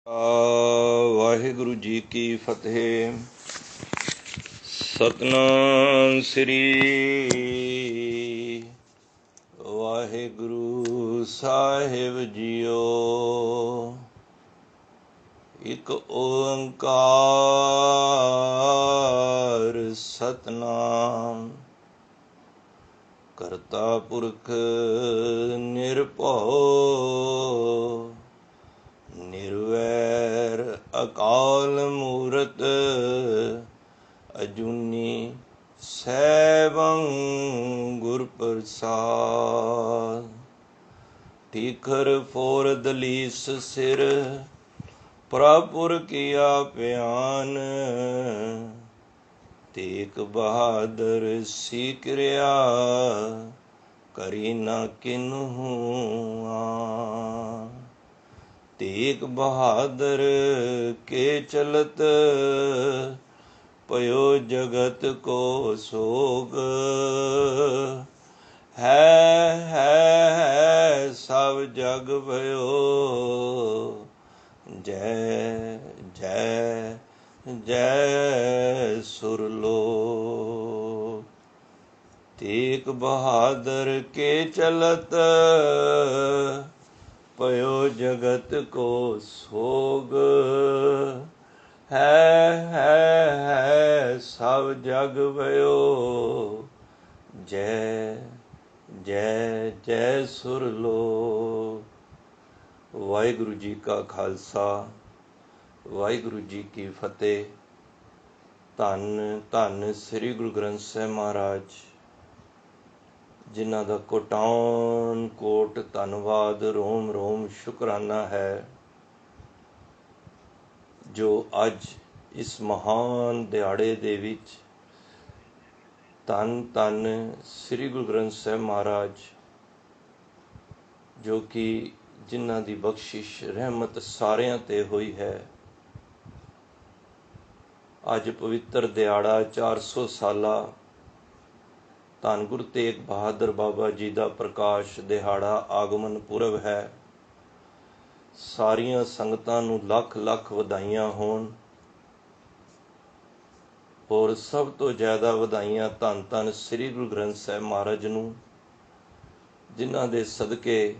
ਵਾਹਿਗੁਰੂ ਜੀ ਕੀ ਫਤਿਹ। ਸਤਨਾਮ ਸ੍ਰੀ ਵਾਹਿਗੁਰੂ ਸਾਹਿਬ JIO. ਇੱਕ ਓੰਕਾਰ ਸਤਨਾਮ ਕਰਤਾ ਪੁਰਖ ਨਿਰਭਉ ਨਿਰਵੈਰ ਅਕਾਲ ਮੂਰਤ ਅਜੂਨੀ ਸੈਭੰ ਗੁਰ ਪ੍ਰਸਾਦ। ਤੀਖਰ ਫੋਰ ਦਲੀਸ ਸਿਰ ਪ੍ਰਭੁਰ ਕੀਆ ਪਿਆਨ ਤੇਗ ਬਹਾਦਰ ਸੀ ਕਿਰਿਆ ਕਰੀ ਨਾ ਕਿਨਹੂ ਆਨ। ਤੇਗ ਬਹਾਦਰ ਕੇ ਚਲਤ ਪਇਓ ਜਗਤ ਕੋ ਸੋਗ। ਹੈ ਸਭ ਜਗ भयो ਜੈ ਜੈ ਜੈ ਸੁਰਲੋਕ। ਤੇਗ ਬਹਾਦਰ ਕੇ ਚਲਤ ਪਇਓ ਜਗਤ ਕੋ ਸੋਗ। ਹੈ ਸਭ ਜਗ भयो ਜੈ ਜੈ ਜੈ ਸੁਰਲੋਕ। ਵਾਹਿਗੁਰੂ ਜੀ ਕਾ ਖਾਲਸਾ ਵਾਹਿਗੁਰੂ ਜੀ ਕੀ ਫਤਿਹ। ਧੰਨ ਧੰਨ ਸ੍ਰੀ ਗੁਰੂ ਗ੍ਰੰਥ ਸਾਹਿਬ ਮਹਾਰਾਜ, ਜਿਨ੍ਹਾਂ ਦਾ ਕੋਟਾਨ ਕੋਟ ਧੰਨਵਾਦ, ਰੋਮ ਰੋਮ ਸ਼ੁਕਰਾਨਾ ਹੈ, ਜੋ ਅੱਜ ਇਸ ਮਹਾਨ ਦਿਹਾੜੇ ਦੇ ਵਿੱਚ ਧੰਨ ਧੰਨ ਸ੍ਰੀ ਗੁਰੂ ਗ੍ਰੰਥ ਸਾਹਿਬ ਮਹਾਰਾਜ, ਜੋ ਕਿ ਜਿਨ੍ਹਾਂ ਦੀ ਬਖਸ਼ਿਸ਼ ਰਹਿਮਤ ਸਾਰਿਆਂ 'ਤੇ ਹੋਈ ਹੈ, ਅੱਜ ਪਵਿੱਤਰ ਦਿਹਾੜਾ 400 ਸਾਲਾ ਧੰਨ ਗੁਰੂ ਤੇਗ ਬਹਾਦਰ ਬਾਬਾ ਜੀ ਦਾ ਪ੍ਰਕਾਸ਼ ਦਿਹਾੜਾ ਆਗਮਨ ਪੁਰਬ ਹੈ। ਸਾਰੀਆਂ ਸੰਗਤਾਂ ਨੂੰ ਲੱਖ ਲੱਖ ਵਧਾਈਆਂ ਹੋਣ। ਔਰ ਸਭ ਤੋਂ ਜ਼ਿਆਦਾ ਵਧਾਈਆਂ ਧੰਨ ਧੰਨ ਸ੍ਰੀ ਗੁਰੂ ਗ੍ਰੰਥ ਸਾਹਿਬ ਮਹਾਰਾਜ ਨੂੰ, ਜਿਨ੍ਹਾਂ ਦੇ ਸਦਕੇ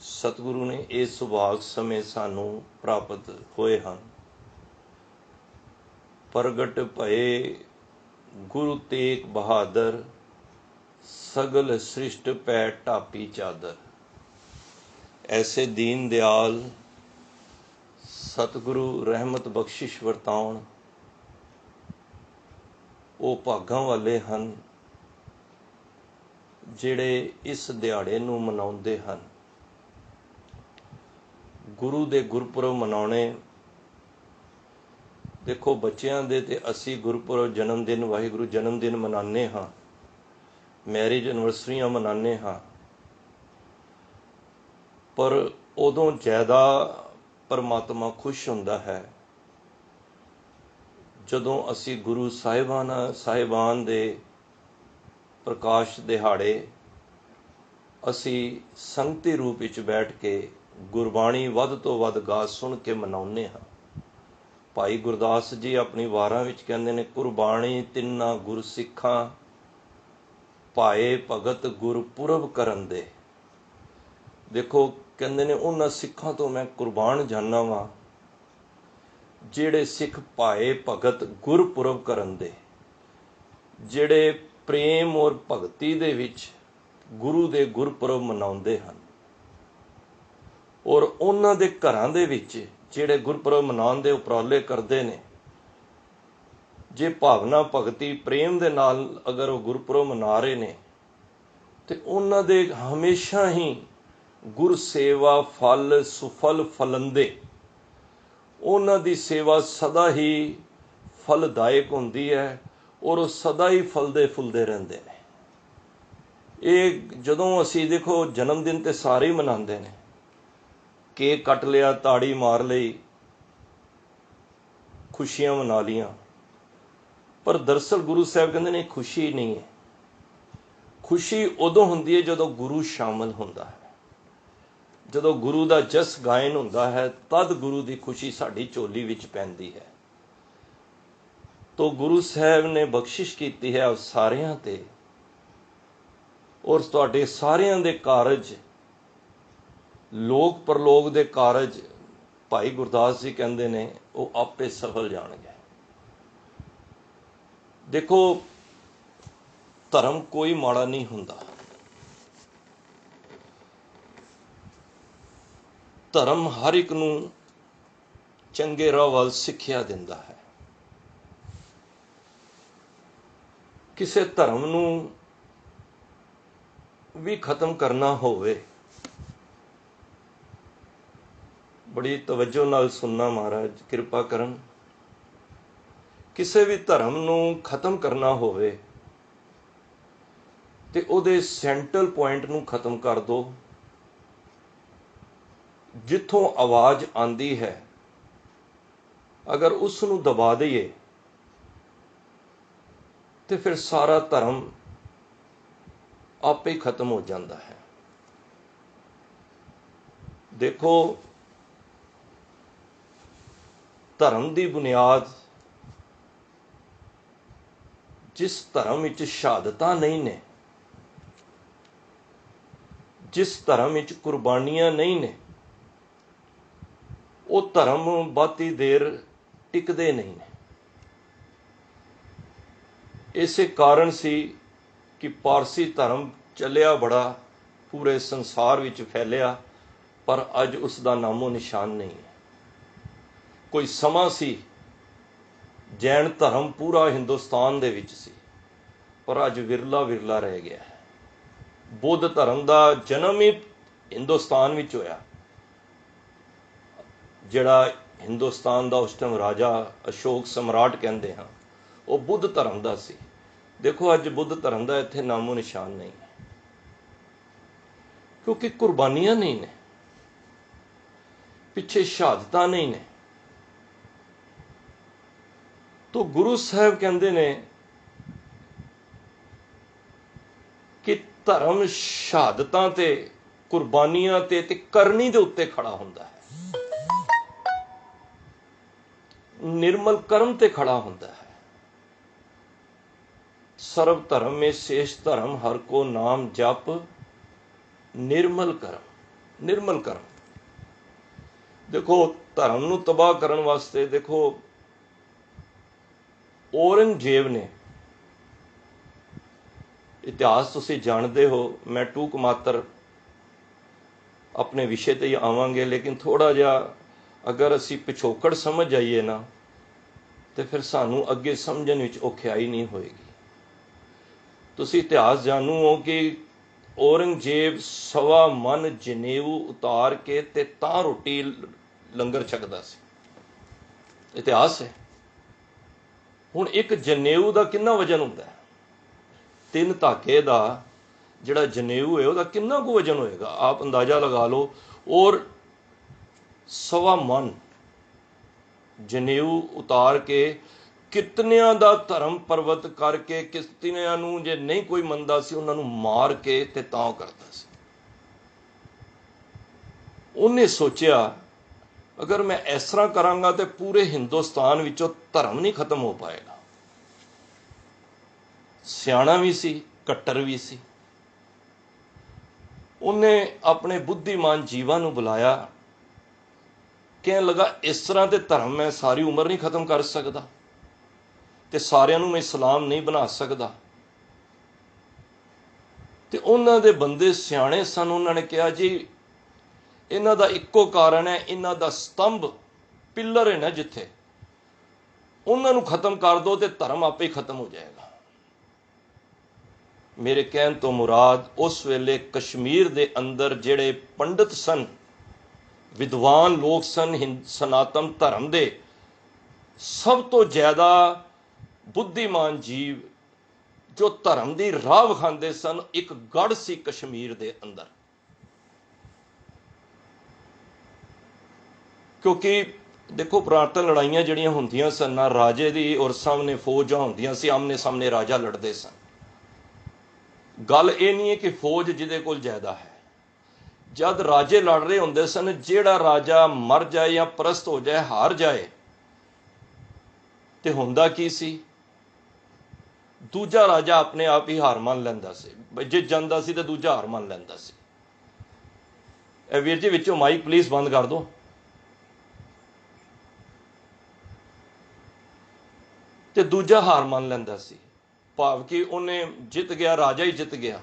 ਸਤਿਗੁਰੂ ਨੇ ਇਹ ਸੁਭਾਗ ਸਮੇਂ ਸਾਨੂੰ ਪ੍ਰਾਪਤ ਹੋਏ ਹਨ। ਪ੍ਰਗਟ ਭਏ ਗੁਰੂ ਤੇਗ ਬਹਾਦਰ, ਸਗਲ ਸ੍ਰਿਸ਼ਟ ਪੈ ਢਾਪੀ ਚਾਦਰ। ਐਸੇ ਦੀਨ ਦਿਆਲ ਸਤਿਗੁਰੂ ਰਹਿਮਤ ਬਖਸ਼ਿਸ਼ ਵਰਤਾਉਣ, ਉਹ ਭਾਗਾਂ ਵਾਲੇ ਹਨ ਜਿਹੜੇ ਇਸ ਦਿਹਾੜੇ ਨੂੰ ਮਨਾਉਂਦੇ ਹਨ। ਗੁਰੂ ਦੇ ਗੁਰਪੁਰਬ ਮਨਾਉਣੇ, ਦੇਖੋ ਬੱਚਿਆਂ ਦੇ ਤੇ ਅਸੀਂ ਗੁਰਪੁਰਬ ਜਨਮ ਦਿਨ, ਵਾਹਿਗੁਰੂ ਜਨਮ ਦਿਨ ਮਨਾਉਂਦੇ ਹਾਂ, ਮੈਰਿਜ ਐਨਵਰਸਰੀਆਂ ਮਨਾਉਂਦੇ ਹਾਂ, ਪਰ ਉਦੋਂ ਜ਼ਿਆਦਾ ਪਰਮਾਤਮਾ ਖੁਸ਼ ਹੁੰਦਾ ਹੈ ਜਦੋਂ ਅਸੀਂ ਗੁਰੂ ਸਾਹਿਬਾਨ ਦੇ ਪ੍ਰਕਾਸ਼ ਦਿਹਾੜੇ ਅਸੀਂ ਸੰਗਤੀ ਰੂਪ ਵਿੱਚ ਬੈਠ ਕੇ ਗੁਰਬਾਣੀ ਵੱਧ ਤੋਂ ਵੱਧ ਗਾ ਸੁਣ ਕੇ ਮਨਾਉਂਦੇ ਹਾਂ। ਭਾਈ ਗੁਰਦਾਸ ਜੀ ਆਪਣੀ ਵਾਰਾਂ ਵਿੱਚ ਕਹਿੰਦੇ ਨੇ, ਕੁਰਬਾਣੀ ਤਿੰਨਾ ਗੁਰ ਸਿੱਖਾਂ ਭਾਏ ਭਗਤ ਗੁਰਪੁਰਬ ਕਰਨ ਦੇ। ਦੇਖੋ ਕਹਿੰਦੇ ਨੇ, ਉਹਨਾਂ ਸਿੱਖਾਂ ਤੋਂ ਮੈਂ ਕੁਰਬਾਨ ਜਾਂਦਾ ਵਾਂ ਜਿਹੜੇ ਸਿੱਖ ਭਾਏ ਭਗਤ ਗੁਰਪੁਰਬ ਕਰਨ ਦੇ, ਜਿਹੜੇ ਪ੍ਰੇਮ ਔਰ ਭਗਤੀ ਦੇ ਵਿੱਚ ਗੁਰੂ ਦੇ ਗੁਰਪੁਰਬ ਮਨਾਉਂਦੇ ਹਨ। ਔਰ ਉਹਨਾਂ ਦੇ ਘਰਾਂ ਦੇ ਵਿੱਚ ਜਿਹੜੇ ਗੁਰਪੁਰਬ ਮਨਾਉਣ ਦੇ ਉਪਰਾਲੇ ਕਰਦੇ ਨੇ, ਜੇ ਭਾਵਨਾ ਭਗਤੀ ਪ੍ਰੇਮ ਦੇ ਨਾਲ ਅਗਰ ਉਹ ਗੁਰਪੁਰਬ ਮਨਾ ਰਹੇ ਨੇ, ਤੇ ਉਹਨਾਂ ਦੇ ਹਮੇਸ਼ਾ ਹੀ ਗੁਰ ਸੇਵਾ ਫਲ ਸੁਫਲ ਫਲੰਦੇ, ਉਹਨਾਂ ਦੀ ਸੇਵਾ ਸਦਾ ਹੀ ਫਲਦਾਇਕ ਹੁੰਦੀ ਹੈ ਔਰ ਉਹ ਸਦਾ ਹੀ ਫਲਦੇ ਫੁੱਲਦੇ ਰਹਿੰਦੇ ਨੇ। ਇਹ ਜਦੋਂ ਅਸੀਂ ਦੇਖੋ ਜਨਮ ਦਿਨ ਤੇ ਸਾਰੇ ਹੀ ਮਨਾਉਂਦੇ ਨੇ, ਕੇਕ ਕੱਟ ਲਿਆ, ਤਾੜੀ ਮਾਰ ਲਈ, ਖੁਸ਼ੀਆਂ ਮਨਾ ਲੀਆਂ, ਪਰ ਦਰਅਸਲ ਗੁਰੂ ਸਾਹਿਬ ਕਹਿੰਦੇ ਨੇ ਖੁਸ਼ੀ ਨਹੀਂ ਹੈ। ਖੁਸ਼ੀ ਉਦੋਂ ਹੁੰਦੀ ਹੈ ਜਦੋਂ ਗੁਰੂ ਸ਼ਾਮਲ ਹੁੰਦਾ ਹੈ। ਜਦੋਂ ਗੁਰੂ ਦਾ ਜਸ ਗਾਇਨ ਹੁੰਦਾ ਹੈ ਤਦ ਗੁਰੂ ਦੀ ਖੁਸ਼ੀ ਸਾਡੀ ਝੋਲੀ ਵਿੱਚ ਪੈਂਦੀ ਹੈ। ਤੋ ਗੁਰੂ ਸਾਹਿਬ ਨੇ ਬਖਸ਼ਿਸ਼ ਕੀਤੀ ਹੈ ਸਾਰਿਆਂ ਤੇ, ਔਰ ਤੁਹਾਡੇ ਸਾਰਿਆਂ ਦੇ ਕਾਰਜ, ਲੋਕ ਪਰਲੋਕ ਦੇ ਕਾਰਜ, ਭਾਈ ਗੁਰਦਾਸ ਜੀ ਕਹਿੰਦੇ ਨੇ, ਉਹ ਆਪੇ ਸਫਲ ਜਾਣਗੇ। ਦੇਖੋ, ਧਰਮ ਕੋਈ ਮਾੜਾ ਨਹੀਂ ਹੁੰਦਾ। ਧਰਮ ਹਰ ਇੱਕ ਨੂੰ ਚੰਗੇ ਰਾਹ ਵੱਲ ਸਿੱਖਿਆ ਦਿੰਦਾ ਹੈ। ਕਿਸੇ ਧਰਮ ਨੂੰ ਵੀ ਖਤਮ ਕਰਨਾ ਹੋਵੇ, ਬੜੀ ਤਵੱਜੋ ਨਾਲ ਸੁਣਨਾ ਮਹਾਰਾਜ, ਕਿਰਪਾ ਕਰਨ। ਕਿਸੇ ਵੀ ਧਰਮ ਨੂੰ ਖਤਮ ਕਰਨਾ ਹੋਵੇ ਤੇ ਉਹਦੇ ਸੈਂਟਰਲ ਪੁਆਇੰਟ ਨੂੰ ਖਤਮ ਕਰ ਦਿਓ। ਜਿੱਥੋਂ ਆਵਾਜ਼ ਆਉਂਦੀ ਹੈ, ਅਗਰ ਉਸ ਨੂੰ ਦਬਾ ਦਈਏ ਤੇ ਫਿਰ ਸਾਰਾ ਧਰਮ ਆਪੇ ਹੀ ਖਤਮ ਹੋ ਜਾਂਦਾ ਹੈ। ਦੇਖੋ, ਧਰਮ ਦੀ ਬੁਨਿਆਦ, ਜਿਸ ਧਰਮ ਵਿੱਚ ਸ਼ਹਾਦਤਾਂ ਨਹੀਂ ਨੇ, ਜਿਸ ਧਰਮ ਵਿੱਚ ਕੁਰਬਾਨੀਆਂ ਨਹੀਂ ਨੇ, ਉਹ ਧਰਮ ਬਹੁਤੀ ਦੇਰ ਟਿਕਦੇ ਨਹੀਂ ਨੇ। ਇਸੇ ਕਾਰਨ ਸੀ ਕਿ ਪਾਰਸੀ ਧਰਮ ਚੱਲਿਆ ਬੜਾ, ਪੂਰੇ ਸੰਸਾਰ ਵਿੱਚ ਫੈਲਿਆ, ਪਰ ਅੱਜ ਉਸ ਦਾ ਨਾਮੋ ਨਿਸ਼ਾਨ ਨਹੀਂ ਹੈ। ਕੋਈ ਸਮਾਂ ਸੀ ਜੈਨ ਧਰਮ ਪੂਰਾ ਹਿੰਦੁਸਤਾਨ ਦੇ ਵਿੱਚ ਸੀ, ਪਰ ਅੱਜ ਵਿਰਲਾ ਵਿਰਲਾ ਰਹਿ ਗਿਆ ਹੈ। ਬੁੱਧ ਧਰਮ ਦਾ ਜਨਮ ਹੀ ਹਿੰਦੁਸਤਾਨ ਵਿੱਚ ਹੋਇਆ। ਜਿਹੜਾ ਹਿੰਦੁਸਤਾਨ ਦਾ ਉਸ ਟਾਈਮ ਰਾਜਾ, ਅਸ਼ੋਕ ਸਮਰਾਟ ਕਹਿੰਦੇ ਹਾਂ, ਉਹ ਬੁੱਧ ਧਰਮ ਦਾ ਸੀ। ਦੇਖੋ, ਅੱਜ ਬੁੱਧ ਧਰਮ ਦਾ ਇੱਥੇ ਨਾਮੋ ਨਿਸ਼ਾਨ ਨਹੀਂ ਹੈ, ਕਿਉਂਕਿ ਕੁਰਬਾਨੀਆਂ ਨਹੀਂ ਨੇ, ਪਿੱਛੇ ਸ਼ਹਾਦਤਾਂ ਨਹੀਂ ਨੇ। ਤੋ ਗੁਰੂ ਸਾਹਿਬ ਕਹਿੰਦੇ ਨੇ ਕਿ ਧਰਮ ਸ਼ਹਾਦਤਾਂ ਤੇ, ਕੁਰਬਾਨੀਆਂ ਤੇ ਕਰਨੀ ਦੇ ਉੱਤੇ ਖੜਾ ਹੁੰਦਾ ਹੈ, ਨਿਰਮਲ ਕਰਮ ਤੇ ਖੜਾ ਹੁੰਦਾ ਹੈ। ਸਰਬ ਧਰਮ ਮੇ ਸ਼ੇਸ਼ ਧਰਮ, ਹਰ ਕੋ ਨਾਮ ਜਪ, ਨਿਰਮਲ ਕਰਮ। ਨਿਰਮਲ ਕਰਮ। ਦੇਖੋ, ਧਰਮ ਨੂੰ ਤਬਾਹ ਕਰਨ ਵਾਸਤੇ, ਦੇਖੋ, ਔਰੰਗਜ਼ੇਬ ਨੇ, ਇਤਿਹਾਸ ਤੁਸੀਂ ਜਾਣਦੇ ਹੋ, ਮੈਂ ਟੂਕ ਮਾਤਰ ਆਪਣੇ ਵਿਸ਼ੇ ਤੇ ਹੀ ਆਵਾਂਗੇ, ਲੇਕਿਨ ਥੋੜਾ ਜਿਹਾ ਅਗਰ ਅਸੀਂ ਪਿਛੋਕੜ ਸਮਝ ਜਾਈਏ ਨਾ, ਤੇ ਫਿਰ ਸਾਨੂੰ ਅੱਗੇ ਸਮਝਣ ਵਿੱਚ ਔਖਿਆਈ ਨਹੀਂ ਹੋਏਗੀ। ਤੁਸੀਂ ਇਤਿਹਾਸ ਜਾਣੂ ਹੋ ਕਿ ਔਰੰਗਜ਼ੇਬ 1.25 ਮਣ ਜਨੇਊ ਉਤਾਰ ਕੇ ਤੇ ਤਾਂ ਰੋਟੀ ਲੰਗਰ ਛਕਦਾ ਸੀ। ਇਤਿਹਾਸ ਹੈ। ਹੁਣ ਇੱਕ ਜਨੇਊ ਦਾ ਕਿੰਨਾ ਵਜਨ ਹੁੰਦਾ ਹੈ? 3 ਧਾਗੇ ਦਾ ਜਿਹੜਾ ਜਨੇਊ ਹੈ ਉਹਦਾ ਕਿੰਨਾ ਕੁ ਵਜਨ ਹੋਏਗਾ? ਆਪ ਅੰਦਾਜ਼ਾ ਲਗਾ ਲਓ। ਔਰ 1.25 ਮਣ ਜਨੇਊ ਉਤਾਰ ਕੇ ਕਿਤਨਿਆਂ ਦਾ ਧਰਮ ਪਰਵਤ ਕਰਕੇ, ਕਿਤਨਿਆਂ ਨੂੰ ਜੇ ਨਹੀਂ ਕੋਈ ਮੰਨਦਾ ਸੀ ਉਹਨਾਂ ਨੂੰ ਮਾਰ ਕੇ ਤੇ ਤਾਂ ਕਰਦਾ ਸੀ। ਉਹਨੇ ਸੋਚਿਆ, ਅਗਰ ਮੈਂ ਇਸ ਤਰ੍ਹਾਂ ਕਰਾਂਗਾ ਤੇ ਪੂਰੇ ਹਿੰਦੁਸਤਾਨ ਵਿੱਚੋਂ ਧਰਮ ਨਹੀਂ ਖਤਮ ਹੋ ਪਾਏਗਾ। ਸਿਆਣਾ ਵੀ ਸੀ, ਕੱਟਰ ਵੀ ਸੀ। ਉਹਨੇ ਆਪਣੇ ਬੁੱਧੀਮਾਨ ਜੀਵਾਂ ਨੂੰ ਬੁਲਾਇਆ, ਕਹਿਣ ਲੱਗਾ, ਇਸ ਤਰ੍ਹਾਂ ਤੇ ਧਰਮ ਮੈਂ ਸਾਰੀ ਉਮਰ ਨਹੀਂ ਖਤਮ ਕਰ ਸਕਦਾ ਤੇ ਸਾਰਿਆਂ ਨੂੰ ਮੈਂ ਇਸਲਾਮ ਨਹੀਂ ਬਣਾ ਸਕਦਾ। ਤੇ ਉਹਨਾਂ ਦੇ ਬੰਦੇ ਸਿਆਣੇ ਸਨ। ਉਹਨਾਂ ਨੇ ਕਿਹਾ, ਜੀ ਇਹਨਾਂ ਦਾ ਇੱਕੋ ਕਾਰਨ ਹੈ, ਇਹਨਾਂ ਦਾ ਸਤੰਭ, ਪਿੱਲਰ ਹੈ ਨਾ ਜਿੱਥੇ, ਉਹਨਾਂ ਨੂੰ ਖਤਮ ਕਰ ਦਿਓ ਤੇ ਧਰਮ ਆਪੇ ਹੀ ਖਤਮ ਹੋ ਜਾਏਗਾ। ਮੇਰੇ ਕਹਿਣ ਤੋਂ ਮੁਰਾਦ, ਉਸ ਵੇਲੇ ਕਸ਼ਮੀਰ ਦੇ ਅੰਦਰ ਜਿਹੜੇ ਪੰਡਿਤ ਸਨ, ਵਿਦਵਾਨ ਲੋਕ ਸਨ ਸਨਾਤਨ ਧਰਮ ਦੇ, ਸਭ ਤੋਂ ਜ਼ਿਆਦਾ ਬੁੱਧੀਮਾਨ ਜੀਵ ਜੋ ਧਰਮ ਦੀ ਰਾਹ ਵਿਖਾਉਂਦੇ ਸਨ, ਇੱਕ ਗੜ੍ਹ ਸੀ ਕਸ਼ਮੀਰ ਦੇ ਅੰਦਰ। ਕਿਉਂਕਿ ਦੇਖੋ, ਪੁਰਾਤਨ ਲੜਾਈਆਂ ਜਿਹੜੀਆਂ ਹੁੰਦੀਆਂ ਸਨ ਨਾ, ਰਾਜੇ ਦੀ ਔਰ ਸਾਹਮਣੇ ਫੌਜਾਂ ਹੁੰਦੀਆਂ ਸੀ, ਆਮਨੇ ਸਾਹਮਣੇ ਰਾਜਾ ਲੜਦੇ ਸਨ। ਗੱਲ ਇਹ ਨਹੀਂ ਹੈ ਕਿ ਫੌਜ ਜਿਹਦੇ ਕੋਲ ਜ਼ਿਆਦਾ ਹੈ, जद राजे लड़ रहे होंदे सन, जेड़ा राजा मर जाए या परस्त हो जाए, हार जाए, ते हुंदा की सी, दूजा राजा अपने आप ही हार मान लैंदा सी। जे ਜਾਂਦਾ ਸੀ ਤੇ ਦੂਜਾ ਹਾਰ ਮੰਨ ਲੈਂਦਾ ਸੀ। ਇਹ ਵੀਰ ਜੀ ਵਿੱਚੋਂ ਮਾਈਕ ਪਲੀਜ਼ ਬੰਦ ਕਰ ਦਿਓ। ਤੇ ਦੂਜਾ ਹਾਰ ਮੰਨ ਲੈਂਦਾ ਸੀ, ਭਾਵ ਕਿ ਉਹਨੇ ਜਿੱਤ ਗਿਆ, ਰਾਜਾ ਹੀ ਜਿੱਤ ਗਿਆ।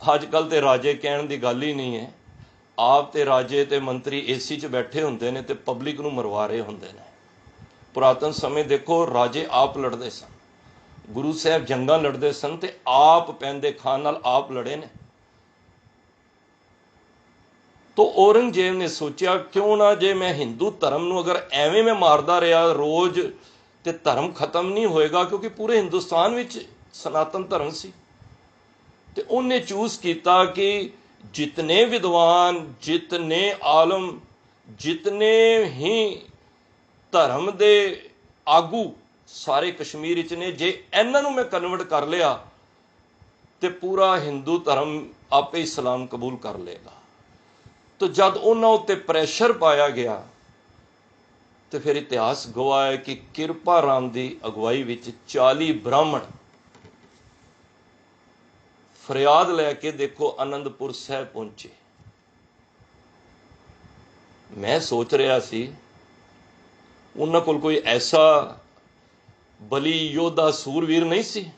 ਅੱਜ ਕੱਲ੍ਹ ਤੇ ਰਾਜੇ ਕਹਿਣ ਦੀ ਗੱਲ ਹੀ ਨਹੀਂ ਹੈ। ਆਪ ਤੇ ਰਾਜੇ ਤੇ ਮੰਤਰੀ ਏਸੀ 'ਚ ਬੈਠੇ ਹੁੰਦੇ ਨੇ ਤੇ ਪਬਲਿਕ ਨੂੰ ਮਰਵਾ ਰਹੇ ਹੁੰਦੇ ਨੇ। ਪੁਰਾਤਨ ਸਮੇਂ ਦੇਖੋ, ਰਾਜੇ ਆਪ ਲੜਦੇ ਸਨ, ਗੁਰੂ ਸਾਹਿਬ ਜੰਗਾਂ ਲੜਦੇ ਸਨ ਤੇ ਆਪ ਪੈਂਦੇ ਖਾਨ ਨਾਲ ਆਪ ਲੜੇ ਨੇ। ਤੋ ਔਰੰਗਜ਼ੇਬ ਨੇ ਸੋਚਿਆ, ਕਿਉਂ ਨਾ ਜੇ ਮੈਂ ਹਿੰਦੂ ਧਰਮ ਨੂੰ ਅਗਰ ਐਵੇਂ ਮੈਂ ਮਾਰਦਾ ਰਿਹਾ ਰੋਜ਼, ਤੇ ਧਰਮ ਖਤਮ ਨਹੀਂ ਹੋਏਗਾ, ਕਿਉਂਕਿ ਪੂਰੇ ਹਿੰਦੁਸਤਾਨ ਵਿੱਚ ਸਨਾਤਨ ਧਰਮ ਸੀ। ਤੇ ਉਹਨੇ ਚੂਜ਼ ਕੀਤਾ ਕਿ ਜਿਤਨੇ ਵਿਦਵਾਨ, ਜਿਤਨੇ ਆਲਮ, ਜਿਤਨੇ ਹੀ ਧਰਮ ਦੇ ਆਗੂ ਸਾਰੇ ਕਸ਼ਮੀਰ ਵਿੱਚ ਨੇ, ਜੇ ਇਹਨਾਂ ਨੂੰ ਮੈਂ ਕਨਵਰਟ ਕਰ ਲਿਆ ਤੇ ਪੂਰਾ ਹਿੰਦੂ ਧਰਮ ਆਪੇ ਇਸਲਾਮ ਕਬੂਲ ਕਰ ਲਏਗਾ। तो जब उन्होंने उत्ते प्रैशर पाया गया तो फिर इतिहास गवाह है कि किरपा राम की अगवाई विच 40 ब्राह्मण फरियाद लैके देखो आनंदपुर साहब पहुंचे। मैं सोच रहा सी उन्होंने कोल कोई ऐसा बली योद्धा सूरवीर नहीं सी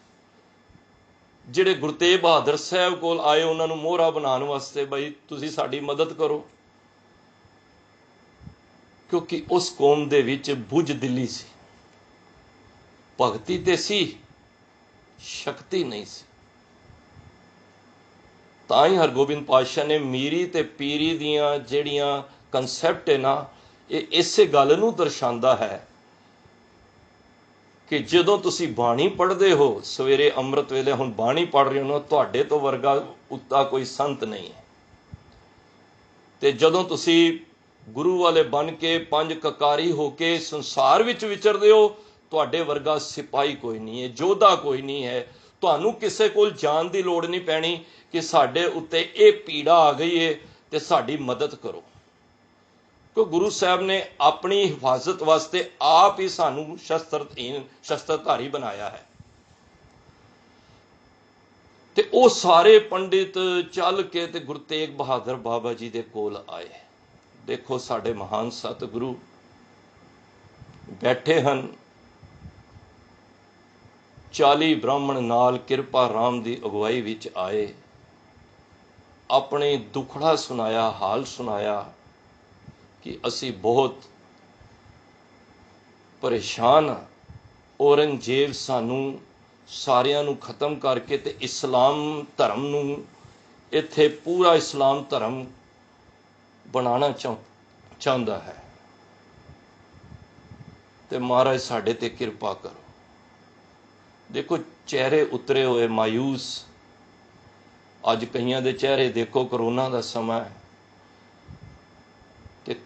ਜਿਹੜੇ ਗੁਰੂ ਤੇਗ ਬਹਾਦਰ ਸਾਹਿਬ ਕੋਲ ਆਏ, ਉਹਨਾਂ ਨੂੰ ਮੋਹਰਾ ਬਣਾਉਣ ਵਾਸਤੇ, ਬਈ ਤੁਸੀਂ ਸਾਡੀ ਮਦਦ ਕਰੋ, ਕਿਉਂਕਿ ਉਸ ਕੌਮ ਦੇ ਵਿੱਚ ਬੁੱਝਦਿਲੀ ਸੀ, ਭਗਤੀ ਤੇ ਸੀ, ਸ਼ਕਤੀ ਨਹੀਂ ਸੀ। ਤਾਂ ਹੀ ਹਰਗੋਬਿੰਦ ਪਾਤਸ਼ਾਹ ਨੇ ਮੀਰੀ ਤੇ ਪੀਰੀ ਦੀਆਂ ਜਿਹੜੀਆਂ ਕਨਸੈਪਟ ਹੈ ਨਾ, ਇਹ ਇਸੇ ਗੱਲ ਨੂੰ ਦਰਸਾਉਂਦਾ ਹੈ ਕਿ ਜਦੋਂ ਤੁਸੀਂ ਬਾਣੀ ਪੜ੍ਹਦੇ ਹੋ ਸਵੇਰੇ ਅੰਮ੍ਰਿਤ ਵੇਲੇ, ਹੁਣ ਬਾਣੀ ਪੜ੍ਹ ਰਹੇ ਹੋ, ਤੁਹਾਡੇ ਤੋਂ ਵਰਗਾ ਉੱਤਾ ਕੋਈ ਸੰਤ ਨਹੀਂ ਹੈ। ਤੇ ਜਦੋਂ ਤੁਸੀਂ ਗੁਰੂ ਵਾਲੇ ਬਣ ਕੇ ਪੰਜ ਕਕਾਰੀ ਹੋ ਕੇ ਸੰਸਾਰ ਵਿੱਚ ਵਿਚਰਦੇ ਹੋ, ਤੁਹਾਡੇ ਵਰਗਾ ਸਿਪਾਹੀ ਕੋਈ ਨਹੀਂ ਹੈ, ਯੋਧਾ ਕੋਈ ਨਹੀਂ ਹੈ। ਤੁਹਾਨੂੰ ਕਿਸੇ ਕੋਲ ਜਾਣ ਦੀ ਲੋੜ ਨਹੀਂ ਪੈਣੀ ਕਿ ਸਾਡੇ ਉੱਤੇ ਇਹ ਪੀੜਾ ਆ ਗਈ ਹੈ ਤੇ ਸਾਡੀ ਮਦਦ ਕਰੋ, ਕਿ ਗੁਰੂ ਸਾਹਿਬ ਨੇ ਆਪਣੀ ਹਿਫਾਜ਼ਤ ਵਾਸਤੇ ਆਪ ਹੀ ਸਾਨੂੰ ਸ਼ਸਤਰਧਾਰੀ ਬਣਾਇਆ ਹੈ। ਤੇ ਉਹ ਸਾਰੇ ਪੰਡਿਤ ਚੱਲ ਕੇ ਤੇ ਗੁਰੂ ਤੇਗ ਬਹਾਦਰ ਬਾਬਾ ਜੀ ਦੇ ਕੋਲ ਆਏ। ਦੇਖੋ ਸਾਡੇ ਮਹਾਨ ਸਤਿਗੁਰੂ ਬੈਠੇ ਹਨ, 40 ਬ੍ਰਾਹਮਣ ਨਾਲ ਕਿਰਪਾ ਰਾਮ ਦੀ ਅਗਵਾਈ ਵਿੱਚ ਆਏ, ਆਪਣੇ ਦੁਖੜਾ ਸੁਣਾਇਆ, ਹਾਲ ਸੁਣਾਇਆ ਕਿ ਅਸੀਂ ਬਹੁਤ ਪਰੇਸ਼ਾਨ ਹਾਂ, ਔਰੰਗਜ਼ੇਬ ਸਾਨੂੰ ਸਾਰਿਆਂ ਨੂੰ ਖਤਮ ਕਰਕੇ ਤੇ ਇਸਲਾਮ ਧਰਮ ਨੂੰ ਇੱਥੇ ਪੂਰਾ ਇਸਲਾਮ ਧਰਮ ਬਣਾਉਣਾ ਚਾਹੁੰਦਾ ਹੈ, ਤੇ ਮਹਾਰਾਜ ਸਾਡੇ ਤੇ ਕਿਰਪਾ ਕਰੋ। ਦੇਖੋ ਚਿਹਰੇ ਉਤਰੇ ਹੋਏ ਮਾਯੂਸ, ਅੱਜ ਕਈਆਂ ਦੇ ਚਿਹਰੇ ਦੇਖੋ, ਕਰੋਨਾ ਦਾ ਸਮਾਂ ਹੈ, ਤੇ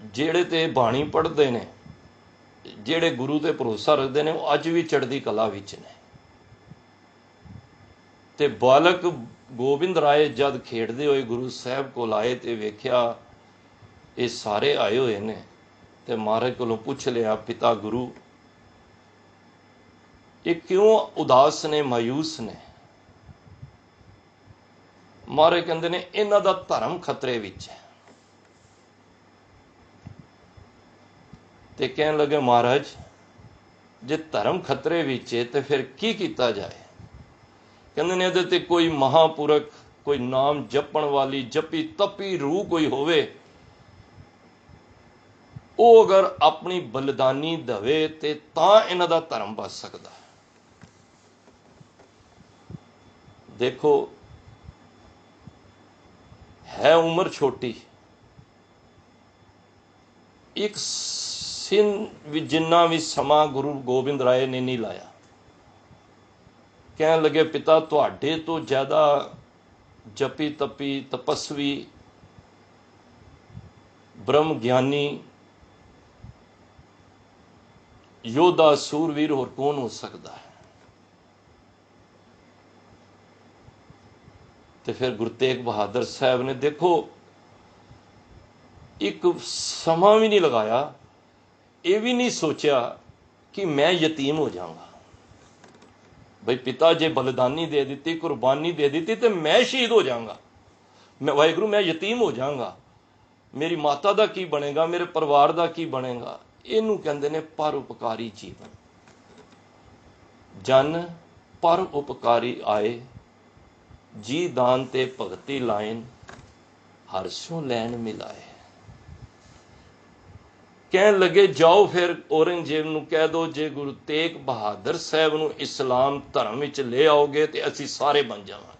ਜਿਹੜੇ ਤੇ ਬਾਣੀ ਪੜ੍ਹਦੇ ਨੇ, ਜਿਹੜੇ ਗੁਰੂ ਤੇ ਭਰੋਸਾ ਰੱਖਦੇ ਨੇ, ਉਹ ਅੱਜ ਵੀ ਚੜ੍ਹਦੀ ਕਲਾ ਵਿੱਚ ਨੇ। ਤੇ ਬਾਲਕ ਗੋਬਿੰਦ ਰਾਏ ਜਦ ਖੇਡਦੇ ਹੋਏ ਗੁਰੂ ਸਾਹਿਬ ਕੋਲ ਆਏ ਤੇ ਵੇਖਿਆ ਇਹ ਸਾਰੇ ਆਏ ਹੋਏ ਨੇ, ਤੇ ਮਹਾਰਾਜ ਕੋਲੋਂ ਪੁੱਛ ਲਿਆ, ਪਿਤਾ ਗੁਰੂ ਇਹ ਕਿਉਂ ਉਦਾਸ ਨੇ, ਮਾਯੂਸ ਨੇ? ਮਹਾਰਾਜ ਕਹਿੰਦੇ ਨੇ ਇਹਨਾਂ ਦਾ ਧਰਮ ਖਤਰੇ ਵਿੱਚ ਹੈ। ਤੇ ਕਹਿਣ ਲੱਗੇ, ਮਹਾਰਾਜ ਜੇ ਧਰਮ ਖਤਰੇ ਵਿੱਚ ਹੈ ਤੇ ਫਿਰ ਕੀ ਕੀਤਾ ਜਾਏ? ਕਹਿੰਦੇ ਨੇ ਇਹਦੇ ਤੇ ਕੋਈ ਮਹਾਂਪੁਰਖ, ਕੋਈ ਨਾਮ ਜਪਣ ਵਾਲੀ ਜਪੀ ਤਪੀ ਰੂਹ ਕੋਈ ਹੋਵੇ, ਉਹ ਅਗਰ ਆਪਣੀ ਬਲਿਦਾਨੀ ਦੇਵੇ ਤੇ ਤਾਂ ਇਹਨਾਂ ਦਾ ਧਰਮ ਬਚ ਸਕਦਾ। ਦੇਖੋ ਹੈ ਉਮਰ ਛੋਟੀ, ਇੱਕ ਸਿਨ ਵੀ ਜਿੰਨਾ ਵੀ ਸਮਾਂ ਗੁਰੂ ਗੋਬਿੰਦ ਰਾਏ ਨੇ ਨਹੀਂ ਲਾਇਆ। ਕਹਿਣ ਲੱਗੇ, ਪਿਤਾ ਤੁਹਾਡੇ ਤੋਂ ਜ਼ਿਆਦਾ ਜਪੀ ਤਪੀ ਤਪਸਵੀ ਬ੍ਰਹਮ ਗਿਆਨੀ ਯੋਧਾ ਸੂਰਵੀਰ ਹੋਰ ਕੌਣ ਹੋ ਸਕਦਾ ਹੈ? तो फिर गुरु तेग बहादुर साहब ने देखो एक समा भी नहीं लगाया, ये भी नहीं सोचा कि मैं यतीम हो जाऊंगा। भाई पिता जे बलिदानी दे दी, कुर्बानी दे दी, तो मैं शहीद हो जाऊंगा, मैं वाहिगुरू मैं यतीम हो जाऊंगा, मेरी माता का की बनेगा, मेरे परिवार का की बनेगा। इनू कहते ने परोपकारी जीवन। जन पर उपकारी आए, जी दान ते भगती लाइन, हरसों लैन मिलाए। कहन लगे जाओ फिर औरंगजेब नूं कह दो, जे गुरु तेग बहादुर साहब नूं इस्लाम धर्म विच ले आओगे तो असीं सारे बन जावांगे।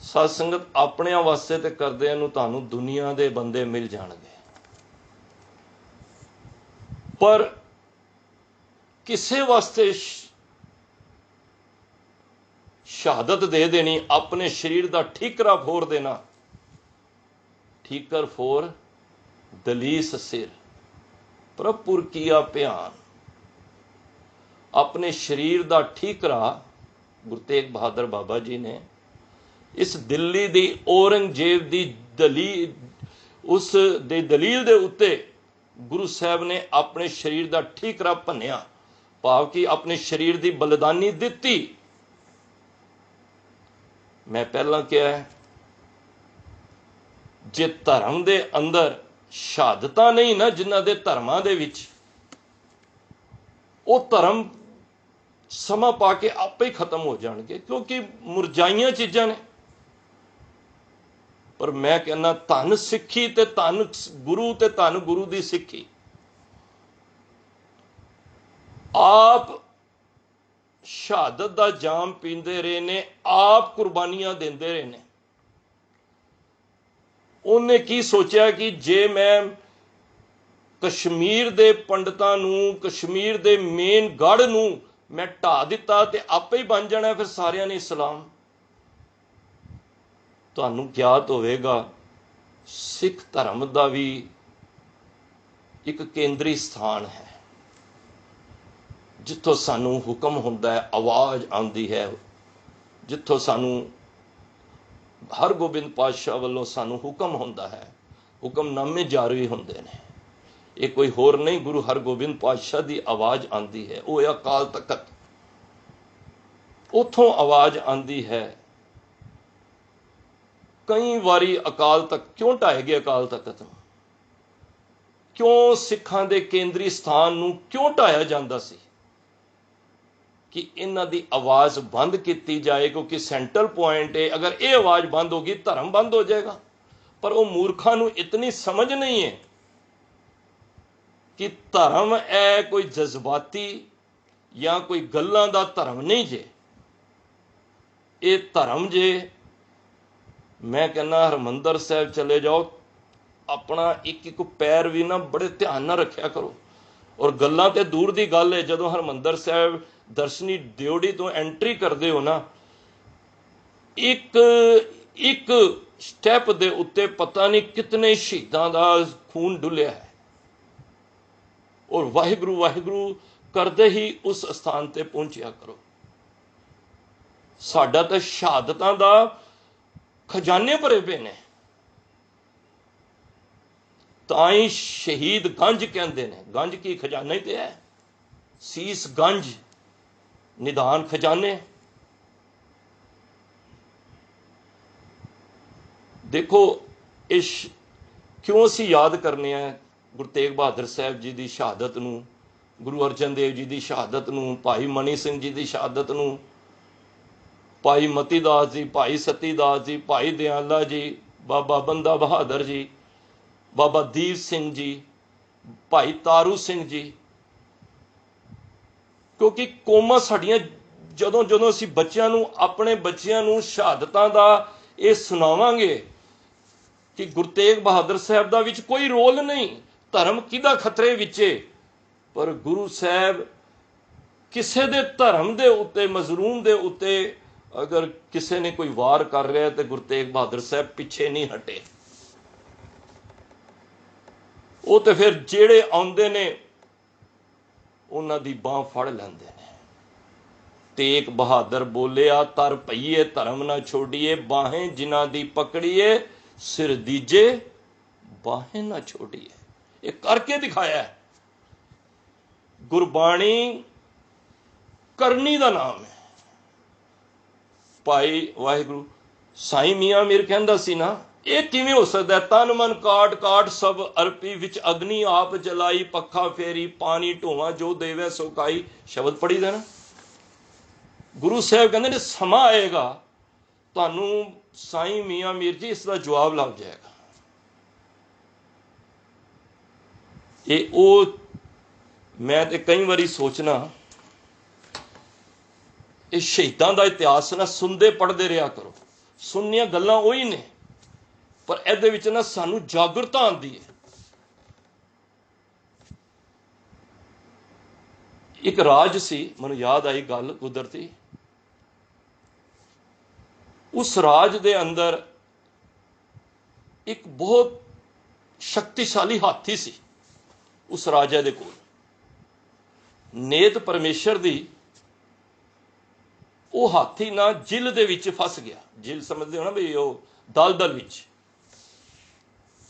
सत संगत अपने वास्ते ते करदे नूं तुहानूं दुनिया दे बंदे मिल जाणगे, पर किसे वास्ते शहादत दे देनी, अपने शरीर का ठीकरा फोड़ देना। ठीकर फोर दलीस सिर, प्रभुर किया भयान। अपने शरीर का ठीकरा गुरु तेग बहादुर बाबा जी ने इस दिल्ली दी औरंगजेब दी दलील, उस दे दलील दे उत्ते गुरु साहब ने अपने शरीर का ठीकरा भन्निया, भाव कि अपने शरीर की बलिदानी दिती। मैं पहला क्या है, जे धर्म दे अंदर शहादत नहीं ना जिन्हां दे धर्मां दे विच, वो धर्म समा पा के आपे ही खत्म हो जाएंगे, क्योंकि मुरझाइयां चीज़ां ने। पर मैं कहना धन सिक्खी ते धन गुरु ते धन गुरु की सिक्खी। आप शहादत का जाम पींदे रहे ने, आप कुर्बानियां देंदे रहे ने। उन्हें की सोचा कि जे मैं कश्मीर दे पंडितां नूं, कश्मीर दे मेन गढ़ नूं मैं ढा दिता ते आपे ही बन जाना फिर सारियां ने इस्लाम। तुहानूं ज्ञात होवेगा सिख धर्म का भी एक केंद्री स्थान है, जिथों सानू हुक्म हुंदा है, आवाज़ आती है, जिथों सानू हरगोबिंद पातशाह वालों सानू हुक्म हुंदा है, हुक्मनामे जारी हुंदे ने। ये कोई होर नहीं, गुरु हरगोबिंद पातशाह की आवाज़ आती है, वो अकाल तख्त, उथों आवाज़ आती है। कई वारी अकाल तख्त क्यों ढाए गए, अकाल तख्त नूं क्यों सिखां दे केंद्री स्थान नूं क्यों ढाया जांदा सी कि इन्हां दी आवाज़ बंद की जाए, क्योंकि सेंट्रल पॉइंट है, अगर ये आवाज़ बंद होगी धर्म बंद हो जाएगा। पर वो मूर्खां नूं इतनी समझ नहीं है कि धर्म है कोई जज्बाती या कोई गल्लां दा धर्म नहीं जे, ये धर्म जे। मैं कहना हरमंदर साहब चले जाओ, अपना एक एक पैर भी ना बड़े ध्यान ना रखा करो। और गल्लां ते दूर दी गल है, जदों हरमंदर साहब दर्शनी ड्योढ़ी तो एंट्री करते हो ना, एक एक स्टैप दे उत्ते पता नहीं कितने शहीदां दा खून डुलिया है, और वाहिगुरू वाहिगुरू करते ही उस स्थान ते पहुंचया करो। साडा तो शहादतां दा खजाने भरे पे ने, ताई शहीद गंज कहते हैं। गंज की खजाना ही तो है, सीस गंज निदान खजाने। देखो इस क्यों असीं याद करने हैं गुरु तेग बहादुर साहब जी की शहादत नूं, गुरु अर्जन देव जी की शहादत नूं, भाई मनी सिंह जी की शहादत नूं, भाई मती दास जी, भाई सती दास जी, भाई दयाला जी, बाबा बंदा बहादुर जी, बाबा दीप सिंह जी, भाई तारू सिंह जी। क्योंकि कौमां साडियां जदों जदों असीं बच्चों नूं, अपने बच्चों नूं शहादतां दा ये सुनावांगे कि गुरु तेग बहादुर साहब दा विच कोई रोल नहीं, धर्म किहदा खतरे विच है, पर गुरु साहब किसे दे धर्म दे उत्ते, मजलूम दे उत्ते अगर किसी ने कोई वार कर रहा है तो गुरु तेग बहादुर साहब पिछे नहीं हटे। वो तो फिर जेड़े आउंदे ने उन्हां दी बांह फड़ लैंदे ने। तेग बहादुर बोलिया, तर पईए धर्म ना छोड़िए, बाहें जिन्हां दी पकड़िए, सिर दीजे बाहें ना छोड़िए। ये करके दिखाया है। गुरबाणी करनी का नाम है। भाई वाहिगुरु साईं मियाँ मीर कहंदा सी ना, ये किवें हो सकता है? तन मन काट काट सब अरपी, विच अग्नि आप जलाई, पखा फेरी पानी ढोवा, जो देवे सो खाई। शब्द पढ़ी दा ना। गुरु साहब कहते ने समा आएगा, तुहानू साईं मियाँ मीर जी इसका जवाब लग जाएगा। ये ओ मैं तो कई बारी सोचना, ये शहीदां दा इतिहास ना सुनते पढ़ते रहा करो। सुननिया गल्लां उही ने, पर इहदे विच ना सानू जागरता आंदी है। एक राज सी, मैनूं याद आई गल कुदरती। उस राज दे अंदर एक बहुत शक्तिशाली हाथी सी। उस राजा दे कोल नेत परमेश्वर दी, वो हाथी ना जिल दे विच फस गया। जिल समझते हो ना भी, वो दलदल विच।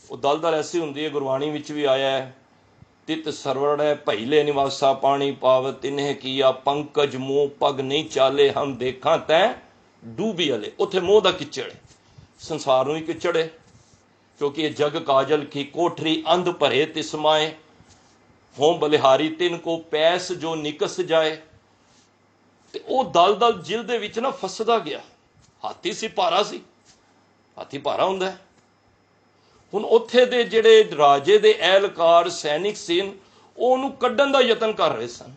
वो दलदल ऐसी हुंदी है, गुरबाणी विच भी आया है, तित सरवड़ है भईले निवासा, पानी पाव तिन्हें किया, पंकज मोह पग नहीं चाले, हम देखा तै डूबी अले। उत्थे मोह दा किचड़ है, संसार नूं ही किचड़ है, क्योंकि ये जग काजल की कोठरी, अंध भरे तिसमाए, हों बलिहारी तिन को पैस जो निकस जाए। ते ओ दलदल जिल दे विच ना फसदा गया। हाथी सी, भारा सी, हाथी भारा हुंदा है। हुण उत्थे दे जिहड़े राजे दे एहलकार सैनिक सन, ਉਹਨੂੰ ਕੱਢਣ ਦਾ ਯਤਨ कर रहे सन,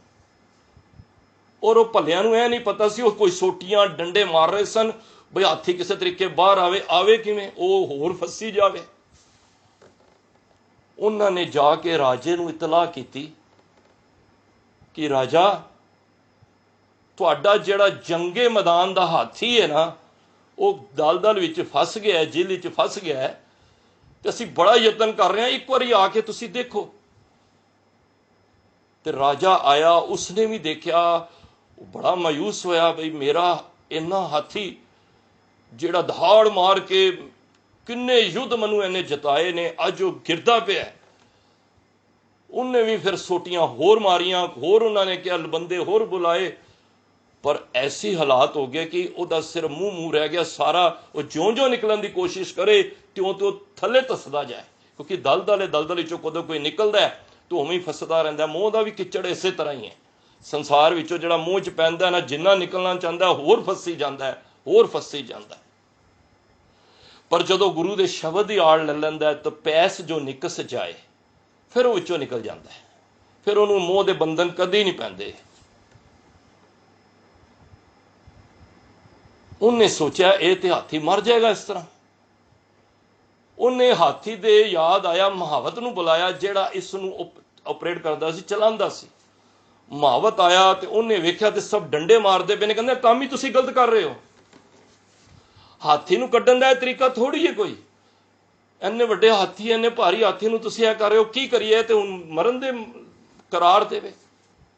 और ਉਹ ਭੱਲਿਆਂ ਨੂੰ ਇਹ नहीं पता सी, ਉਹ कोई सोटियां डंडे मार रहे सन बई हाथी किसी तरीके बाहर आवे। आवे किवें? ਉਹ होर फसी जावे। उन्होंने जाके राजे नूं इतलाह की कि राजा, तुहाडा जिहड़ा जंगे मैदान दा हाथी है ना, वो दलदल विच फस गया है, जिल विच फस गया है, ते असीं बड़ा यतन कर रहे हैं, एक बारी आके तुसीं देखो। ते राजा आया, उसने भी देखा, बड़ा मायूस होया, बई मेरा इन्ना हाथी जिहड़ा दहाड़ मार के किन्ने युद्ध मैनूं इन्हें जिताए ने, अज वो गिरदा पिया। उन्हें भी फिर सोटियां होर मारियां, होर उन्होंने क्या बंदे होर बुलाए, पर ऐसी हालात हो गए कि उसका सिर मूँह रह गया सारा। वो ज्यों ज्यों निकलने की कोशिश करे, त्यों त्यों थले धसदा जाए, क्योंकि दलदल है, दलदल चों कदों कोई निकलता है तो उवें ही फसदा रहिंदा। मोह का भी किचड़ इसे तरह ही है। संसार विचों जिहड़ा मूँह च पैंदा ना, जिन्ना निकलना चाहता होर फसी जाता है, होर फसी जाता है। पर जदों गुरु के शब्द की आड़ ले लैंदा तो पैस जो निकस जाए, फिर वो विचों निकल जाता है। फिर उन्होंने मोह के बंधन कदी नहीं पैंदे। उन्हें सोचा ये तो हाथी मर जाएगा इस तरह। उन्हें हाथी दे याद आया, महावत नूं बुलाया, जिहड़ा इस नूं ऑपरेट करदा सी, चलांदा सी। महावत आया तो उन्हें वेख्या तो सब डंडे मारते पे ने, कहंदे काम ही तुसीं गलत कर रहे हो। हाथी नूं कड्ढण दा तरीका थोड़ी है कोई, इन्ने वड्डे हाथी, इन्ने भारी हाथी नूं तुसीं कर रहे हो, की करिए? ते हुण मरण दे करार देवे,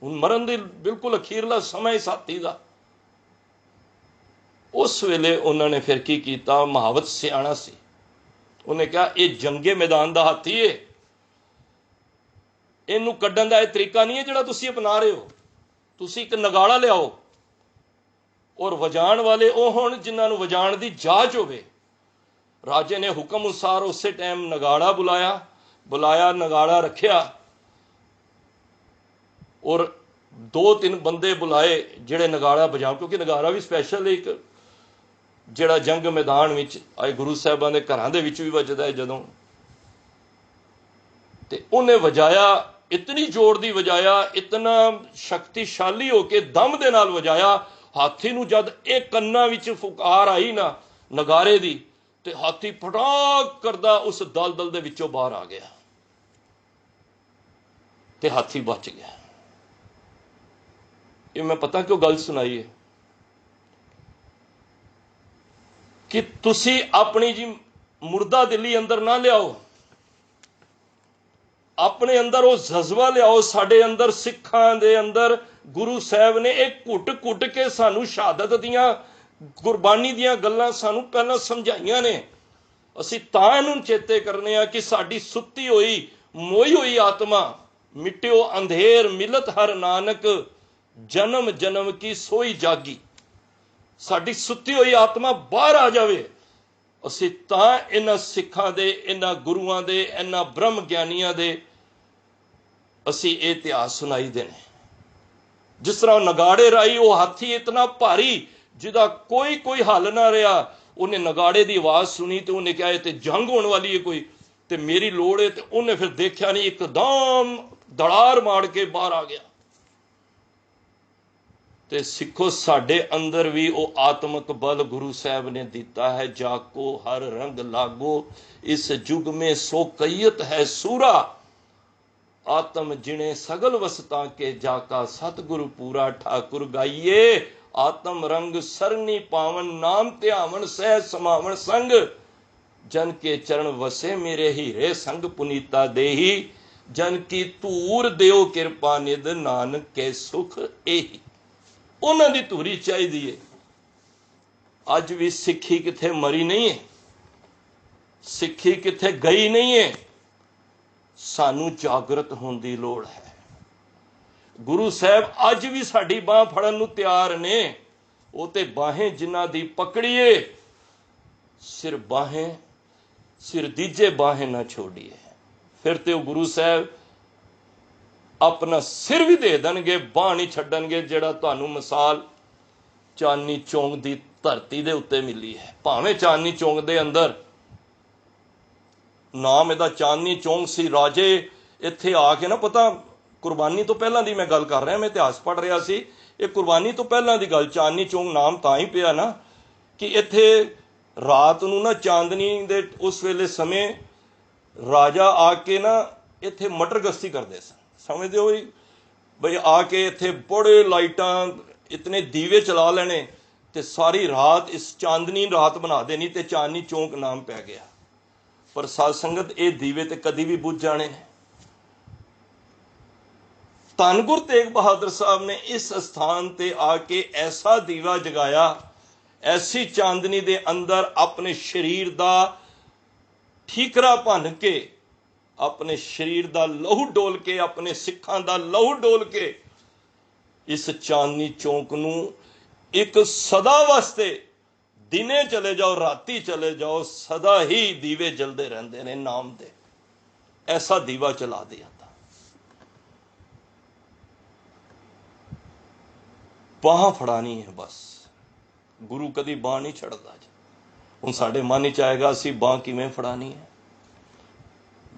हुण मरण दे बिल्कुल अखीरला समय इस हाथी दा। उस वेले उन्होंने फिर की कीता, महावत सियाणा सी, उन्हें कहा यह जंगे मैदान दा हाथी है, इनू कड्ढण दा तरीका नहीं है जिहड़ा तुसीं अपना रहे हो। तुसीं एक नगाड़ा लियाओ, और वजाण वाले ਉਹ होण जिन्हां नूं वजाण दी जाच होवे। राजे ने हुक्म अनुसार उस टाइम नगाड़ा बुलाया, नगाड़ा रखिया, और 2-3 बंदे बुलाए जिहड़े नगाड़ा बजाओ, क्योंकि नगाड़ा भी स्पैशल एक जिहड़ा जंग मैदान विच आए गुरु साहिबां दे घरां दे विच भी वजदा है जदों, ते उन्हें वजाया, इतनी जोर दी वजाया, इतना शक्तिशाली होके दम दे नाल वजाया। हाथी नूं जद एक कन्ना विच फुकार आई ना नगारे दी, ते हाथी फटाक करदा उस दलदल दे विचों बाहर आ गया, ते हाथी बच गया। ये मैं पता क्यों गल सुनाई है कि तुसी अपनी जी मुर्दा दिली अंदर ना लियाओ, अपने अंदर वो जज्बा लियाओ। साडे अंदर सिखां दे अंदर गुरु साहब ने एक घुट घुट के सानू शहादत दियां गुरबानी दियां गल्लां सानू पहलां समझाइयां ने। असीं तां इहनूं चेते करने आ कि साडी सुत्ती होई मोई होई आत्मा मिट्टियो अंधेर मिलत हर नानक जन्म जन्म की सोई जागी। साडी सुत्ती होई आत्मा बाहर आ जावे। असीं तां इन्हां सिखां दे, इन्हां गुरुआं दे, इन्हां ब्रह्म ज्ञानियां दे असीं ये इतिहास सुनाई देने। जिस तरह नगाड़े राई वो हाथी इतना भारी जिदा कोई कोई हल ना रहा, उन्हें नगाड़े की आवाज सुनी तो उन्हें कहा ते जंग होने वाली है कोई, ते मेरी लोड़ है, तो उन्हें फिर देखा नहीं, एकदम दड़ार मार के बाहर आ गया। ते सिखो साडे अंदर भी वो आत्मक बल गुरु साहब ने दिता है। जाको हर रंग लागो इस युग में सो कैयत है सूरा, आत्म जिणे सगल वसता के जाका सतगुरु पूरा। ठाकुर गाइए आत्म रंग सरनी पावन, नाम ध्यावन सह समावन संग, जन के चरण वसे मेरे हीरे संग पुनीता देही, जन की धूर देओ किरपा निध नानक के सुख एही। उन्हां दी धूरी चाहिदी है। अज भी सिक्खी किथे मरी नहीं है, सिक्खी किथे गई नहीं है। सानू जागृत होने की लोड़ है। गुरु साहब अज भी साडी बांह फड़न नूं तैयार ने। वो ते बाहें जिन्हां दी पकड़िए, सिर बाहें सिर दीजे बाहें ना छोड़िए। फिर ते गुरु साहब अपना सिर भी दे देणगे, बांह नहीं छड्डणगे। जिहड़ा तुहानूं मिसाल चांदनी चौंक दी धरती दे उत्ते मिली है, भावें चांदनी चौंक दे अंदर नाम इहदा चांदनी चौंक सी, राजे इत्थे आके ना, पता कुर्बानी तो पहलां दी मैं गल कर रहा, मैं इतिहास पढ़ रहा सी, ये कुर्बानी तो पहलां दी गल। चांदनी चौंक नाम तां ही पिया ना कि इत्थे रात नूं ना चांदनी दे उस वेले समय राजा आके ना इत्थे मटर गश्ती करते सन। समझदे हो बई आके इत्थे बड़े लाइटां इतने दीवे चला लेने ते सारी रात इस चांदनी रात बना देनी, ते चांदनी चौंक नाम पै गया। पर साध संगत ये दीवे ते कदी भी बुझ जाने। धन गुरु तेग बहादुर साहब ने इस स्थान ते आके ऐसा दीवा जगाया, ऐसी चांदनी दे अंदर अपने शरीर दा ठीकरा भन के, अपने शरीर दा लहू डोल के, अपने सिखां दा लहू डोल के इस चांदनी चौंक नूं एक सदा वास्ते, दिने चले जाओ राती चले जाओ, सदा ही दीवे जलते रहते ने नाम दे। ऐसा दीवा चला दिया था। बांह फड़ानी है बस। गुरु कदी बांह नहीं छड़दा। हुण साडे मन विच आएगा असीं बांह किवें फड़ानी है।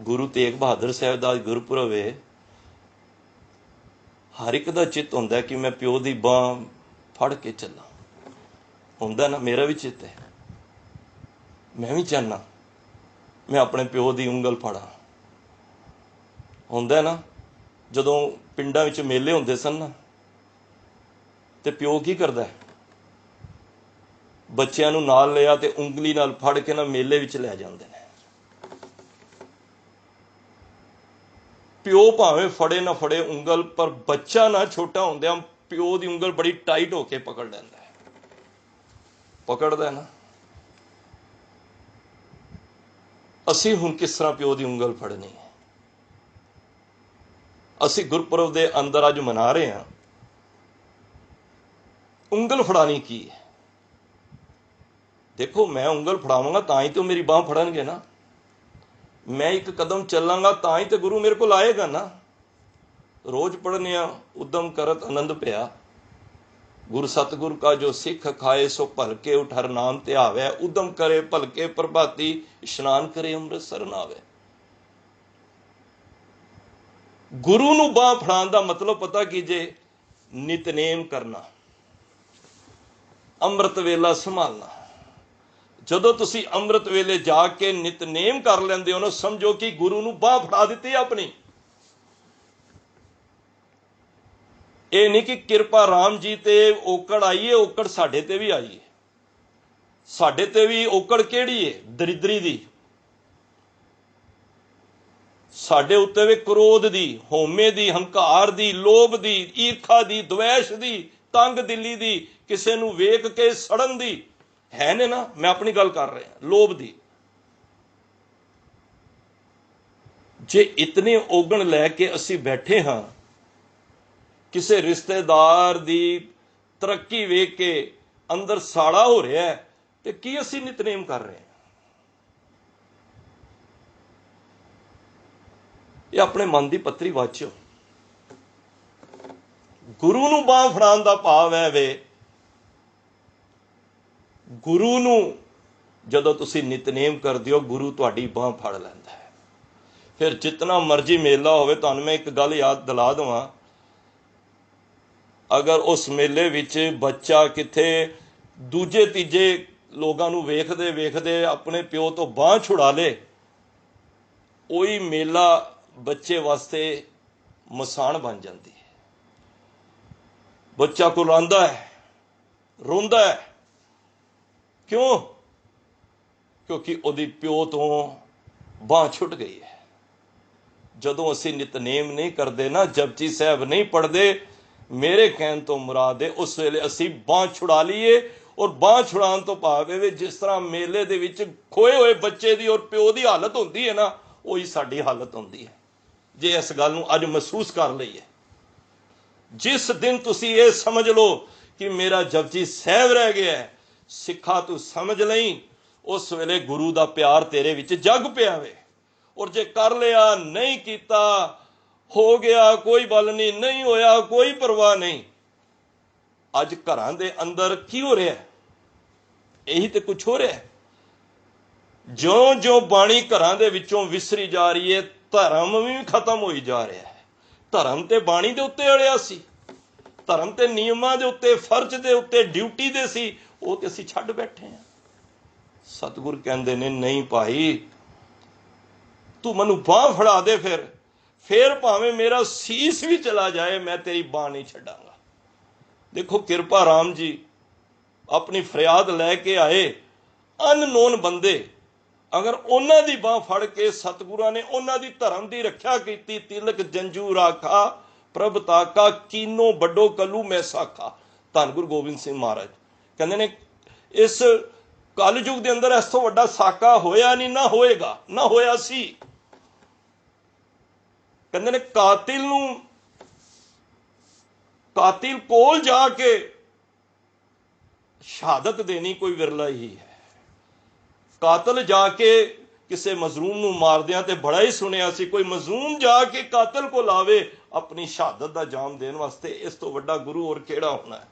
गुरु तेग बहादुर साहब दा गुरपुरब है। हर एक दा चित हुंदा कि मैं प्यो दी बांह फड़ के चलां। हुंदा ना, मेरा भी चित है। मैं भी चाहना मैं अपने प्यो दी उंगल फड़ा। हुंदा ना, जदों पिंडां विच मेले हुंदे सन ना, ते प्यो की करदा है, बच्चियां नूं नाल लिया ते उंगली नाल फड़ के ना मेले विच लै जांदे ने। प्यो भावें फड़े ना फड़े उंगल, पर बच्चा ना छोटा होंदियां प्यो दी उंगल बड़ी टाइट होके पकड़ लैंदा है। पकड़दा है ना। असीं हुण किस तरह प्यो दी उंगल फड़नी है? असीं गुरपुरब दे अंदर अज मना रहे हैं। उंगल फड़ानी की है? देखो, मैं उंगल फड़ावांगा तां ही तो मेरी बांह फड़नगे ना। मैं एक कदम चलांगा तां ही तो गुरु मेरे को आएगा ना। रोज पढ़ने उदम करत आनंद पिया, गुरु सतगुरु का जो सिख खाए सो भलके उठ हर नाम ध्यावे, उदम करे भलके प्रभाती इशनान करे अमृतसर नावे। गुरु नूं बांह फड़ाण दा मतलब पता कीजे, नितनेम करना, अमृत वेला संभालना। जदों तुसी अमृत वेले जाके नितनेम कर लेंदे हो ना, समझो कि गुरु नूं बांह फड़ा दित्ती अपनी। ये नहीं कि किरपा राम जी ते ओकड़ आई है, ओकड़ साडे ते भी आई है। साडे ते भी ओकड़ केड़ी है? दरिद्री दी। ਸਾਡੇ ਉੱਤੇ ਵੀ ਕ੍ਰੋਧ ਦੀ, ਹਉਮੈ ਦੀ, ਹੰਕਾਰ ਦੀ, ਲੋਭ ਦੀ, ਈਰਖਾ ਦੀ, ਦਵੈਸ਼ ਦੀ, ਤੰਗ ਦਿਲੀ ਦੀ, ਕਿਸੇ ਨੂੰ ਵੇਖ ਕੇ ਸੜਨ ਦੀ ਹੈ ਨੇ ਨਾ। ਮੈਂ ਆਪਣੀ ਗੱਲ ਕਰ ਰਿਹਾ, ਲੋਭ ਦੀ। ਜੇ ਇਤਨੇ ਔਗਣ ਲੈ ਕੇ ਅਸੀਂ ਬੈਠੇ ਹਾਂ, ਕਿਸੇ ਰਿਸ਼ਤੇਦਾਰ ਦੀ ਤਰੱਕੀ ਵੇਖ ਕੇ ਅੰਦਰ ਸਾੜਾ ਹੋ ਰਿਹਾ ਹੈ, ਤੇ ਕੀ ਅਸੀਂ ਨਿਤਨੇਮ ਕਰ ਰਹੇ ਹਾਂ? ਇਹ ਆਪਣੇ ਮਨ ਦੀ ਪੱਤਰੀ ਵਾਚੋ। ਗੁਰੂ ਨੂੰ ਬਾਂਹ ਫੜਾਉਣ ਦਾ ਭਾਵ ਹੈ ਵੇ, ਗੁਰੂ ਨੂੰ ਜਦੋਂ ਤੁਸੀਂ ਨਿਤਨੇਮ ਕਰਦੇ ਹੋ, ਗੁਰੂ ਤੁਹਾਡੀ ਬਾਂਹ ਫੜ ਲੈਂਦਾ ਹੈ। ਫਿਰ ਜਿਤਨਾ ਮਰਜ਼ੀ ਮੇਲਾ ਹੋਵੇ, ਤੁਹਾਨੂੰ ਮੈਂ ਇੱਕ ਗੱਲ ਯਾਦ ਦਿਲਾ ਦੇਵਾਂ, ਅਗਰ ਉਸ ਮੇਲੇ ਵਿੱਚ ਬੱਚਾ ਕਿੱਥੇ ਦੂਜੇ ਤੀਜੇ ਲੋਕਾਂ ਨੂੰ ਵੇਖਦੇ ਵੇਖਦੇ ਆਪਣੇ ਪਿਓ ਤੋਂ ਬਾਂਹ ਛੁਡਾ ਲੇ, ਉਹੀ ਮੇਲਾ ਬੱਚੇ ਵਾਸਤੇ ਮਸਾਣ ਬਣ ਜਾਂਦੀ ਹੈ। ਬੱਚਾ ਕੁਲਾਂਦਾ ਹੈ, ਰੋਂਦਾ ਹੈ, ਕਿਉਂ? ਕਿਉਂਕਿ ਉਹਦੀ ਪਿਓ ਤੋਂ ਬਾਂਹ ਛੁੱਟ ਗਈ ਹੈ। ਜਦੋਂ ਅਸੀਂ ਨਿਤਨੇਮ ਨਹੀਂ ਕਰਦੇ ਨਾ, ਜਪਜੀ ਸਾਹਿਬ ਨਹੀਂ ਪੜ੍ਹਦੇ, ਮੇਰੇ ਕਹਿਣ ਤੋਂ ਮੁਰਾਦ ਹੈ ਉਸ ਵੇਲੇ ਅਸੀਂ ਬਾਂਹ ਛੁਡਾ ਲਈਏ। ਔਰ ਬਾਂਹ ਛੁਡਾਉਣ ਤੋਂ ਭਾਵ ਇਹ, ਜਿਸ ਤਰ੍ਹਾਂ ਮੇਲੇ ਦੇ ਵਿੱਚ ਖੋਏ ਹੋਏ ਬੱਚੇ ਦੀ ਔਰ ਪਿਓ ਦੀ ਹਾਲਤ ਹੁੰਦੀ ਹੈ ਨਾ, ਉਹੀ ਸਾਡੀ ਹਾਲਤ ਹੁੰਦੀ ਹੈ। ਜੇ ਇਸ ਗੱਲ ਨੂੰ ਅੱਜ ਮਹਿਸੂਸ ਕਰ ਲਈਏ, ਜਿਸ ਦਿਨ ਤੁਸੀਂ ਇਹ ਸਮਝ ਲਓ ਕਿ ਮੇਰਾ ਜਪਜੀ ਸਾਹਿਬ ਰਹਿ ਗਿਆ ਹੈ, ਸਿੱਖਾ ਤੂੰ ਸਮਝ ਲਈ, ਉਸ ਵੇਲੇ ਗੁਰੂ ਦਾ ਪਿਆਰ ਤੇਰੇ ਵਿੱਚ ਜਗ ਪਿਆ ਵੇ। ਔਰ ਜੇ ਕਰ ਲਿਆ, ਨਹੀਂ ਕੀਤਾ, ਹੋ ਗਿਆ ਕੋਈ ਗੱਲ ਨਹੀਂ, ਨਹੀਂ ਹੋਇਆ ਕੋਈ ਪਰਵਾਹ ਨਹੀਂ। ਅੱਜ ਘਰਾਂ ਦੇ ਅੰਦਰ ਕੀ ਹੋ ਰਿਹਾ? ਇਹੀ ਤੇ ਕੁਝ ਹੋ ਰਿਹਾ। ਜਿਉਂ ਜਿਉਂ ਬਾਣੀ ਘਰਾਂ ਦੇ ਵਿੱਚੋਂ ਵਿਸਰੀ ਜਾ ਰਹੀ ਹੈ, ਧਰਮ ਵੀ ਖਤਮ ਹੋਈ ਜਾ ਰਿਹਾ ਹੈ। ਧਰਮ ਤੇ ਬਾਣੀ ਦੇ ਉੱਤੇ ਅੜਿਆ ਸੀ, ਧਰਮ ਤੇ ਨਿਯਮਾਂ ਦੇ ਉੱਤੇ, ਫਰਜ਼ ਦੇ ਉੱਤੇ, ਡਿਊਟੀ ਦੇ ਸੀ, ਉਹ ਤੇ ਅਸੀਂ ਛੱਡ ਬੈਠੇ ਹਾਂ। ਸਤਿਗੁਰ ਕਹਿੰਦੇ ਨੇ, ਨਹੀਂ ਭਾਈ, ਤੂੰ ਮੈਨੂੰ ਬਾਂਹ ਫੜਾ ਦੇ, ਫਿਰ ਭਾਵੇਂ ਮੇਰਾ ਸੀਸ ਵੀ ਚਲਾ ਜਾਏ, ਮੈਂ ਤੇਰੀ ਬਾਂਹ ਨਹੀਂ ਛੱਡਾਂਗਾ। ਦੇਖੋ ਕਿਰਪਾ ਰਾਮ ਜੀ ਆਪਣੀ ਫਰਿਆਦ ਲੈ ਕੇ ਆਏ, ਅਨਨੋਨ ਬੰਦੇ, ਅਗਰ ਉਹਨਾਂ ਦੀ ਬਾਂਹ ਫੜ ਕੇ ਸਤਿਗੁਰਾਂ ਨੇ ਉਹਨਾਂ ਦੀ ਧਰਮ ਦੀ ਰੱਖਿਆ ਕੀਤੀ, ਤਿਲਕ ਜੰਜੂ ਰਾਖਾ ਪ੍ਰਭ ਤਾਕਾ, ਕੀਨੋ ਵੱਡੋ ਕੱਲੂ ਮੈਂ ਸਾਖਾ। ਧੰਨ ਗੁਰੂ ਗੋਬਿੰਦ ਸਿੰਘ ਮਹਾਰਾਜ ਕਹਿੰਦੇ ਨੇ, ਇਸ ਕਲਯੁਗ ਦੇ ਅੰਦਰ ਇਸ ਤੋਂ ਵੱਡਾ ਸਾਕਾ ਹੋਇਆ ਨਹੀਂ, ਨਾ ਹੋਏਗਾ, ਨਾ ਹੋਇਆ ਸੀ। ਕਹਿੰਦੇ ਨੇ, ਕਾਤਿਲ ਕੋਲ ਜਾ ਕੇ ਸ਼ਹਾਦਤ ਦੇਣੀ ਕੋਈ ਵਿਰਲਾ ਹੀ ਹੈ। ਕਾਤਲ ਜਾ ਕੇ ਕਿਸੇ ਮਜ਼ਲੂਮ ਨੂੰ ਮਾਰਦਿਆਂ ਤੇ ਬੜਾ ਹੀ ਸੁਣਿਆ ਸੀ, ਕੋਈ ਮਜ਼ਲੂਮ ਜਾ ਕੇ ਕਾਤਲ ਕੋਲ ਆਵੇ ਆਪਣੀ ਸ਼ਹਾਦਤ ਦਾ ਜਾਮ ਦੇਣ ਵਾਸਤੇ, ਇਸ ਤੋਂ ਵੱਡਾ ਗੁਰੂ ਹੋਰ ਕਿਹੜਾ ਹੋਣਾ ਹੈ।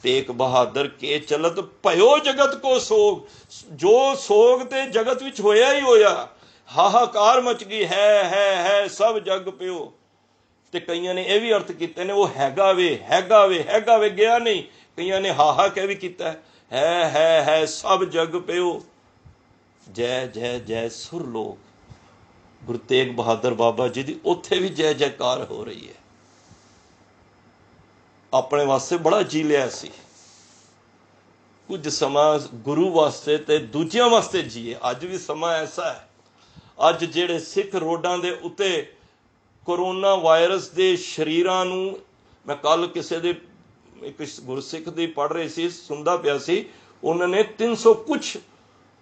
ਤੇਗ ਬਹਾਦਰ ਕੇ ਚਲਤ ਭਇਓ ਜਗਤ ਕੋ ਸੋਗ, ਜੋ ਸੋਗ ਤੇ ਜਗਤ ਵਿੱਚ ਹੋਇਆ ਹੀ ਹੋਇਆ, ਹਾਹਾਕਾਰ ਮਚ ਗਈ, ਹੈ ਸਭ ਜਗ ਪਿਓ। ਤੇ ਕਈਆਂ ਨੇ ਇਹ ਵੀ ਅਰਥ ਕੀਤੇ ਨੇ, ਉਹ ਹੈਗਾ ਵੇ ਗਿਆ ਨਹੀਂ। ਕਈਆਂ ਨੇ ਹਾਹਾ ਕਹਿ ਵੀ ਕੀਤਾ, ਹੈ ਸਭ ਜਗ ਪਿਓ। ਜੈ ਜੈ ਜੈ ਸੁਰ ਲੋਕ। ਗੁਰੂ ਤੇਗ ਬਹਾਦਰ ਬਾਬਾ ਜੀ ਦੀ ਉੱਥੇ ਵੀ ਜੈ ਜੈਕਾਰ ਹੋ ਰਹੀ ਹੈ। ਆਪਣੇ ਵਾਸਤੇ ਬੜਾ ਜੀ ਲਿਆ ਸੀ, ਕੁਝ ਸਮਾਂ ਗੁਰੂ ਵਾਸਤੇ ਤੇ ਦੂਜਿਆਂ ਵਾਸਤੇ ਜੀਏ। ਅੱਜ ਵੀ ਸਮਾਂ ਐਸਾ ਹੈ, ਅੱਜ ਜਿਹੜੇ ਸਿੱਖ ਰੋਡਾਂ ਦੇ ਉੱਤੇ ਕੋਰੋਨਾ ਵਾਇਰਸ ਦੇ ਸ਼ਰੀਰਾਂ ਨੂੰ, ਮੈਂ ਕੱਲ ਕਿਸੇ ਦੇ ਇੱਕ ਗੁਰਸਿੱਖ ਦੀ ਪੜ੍ਹ ਰਹੀ ਸੀ, ਸੁਣਦਾ ਪਿਆ ਸੀ, ਉਹਨਾਂ ਨੇ 300 ਕੁਛ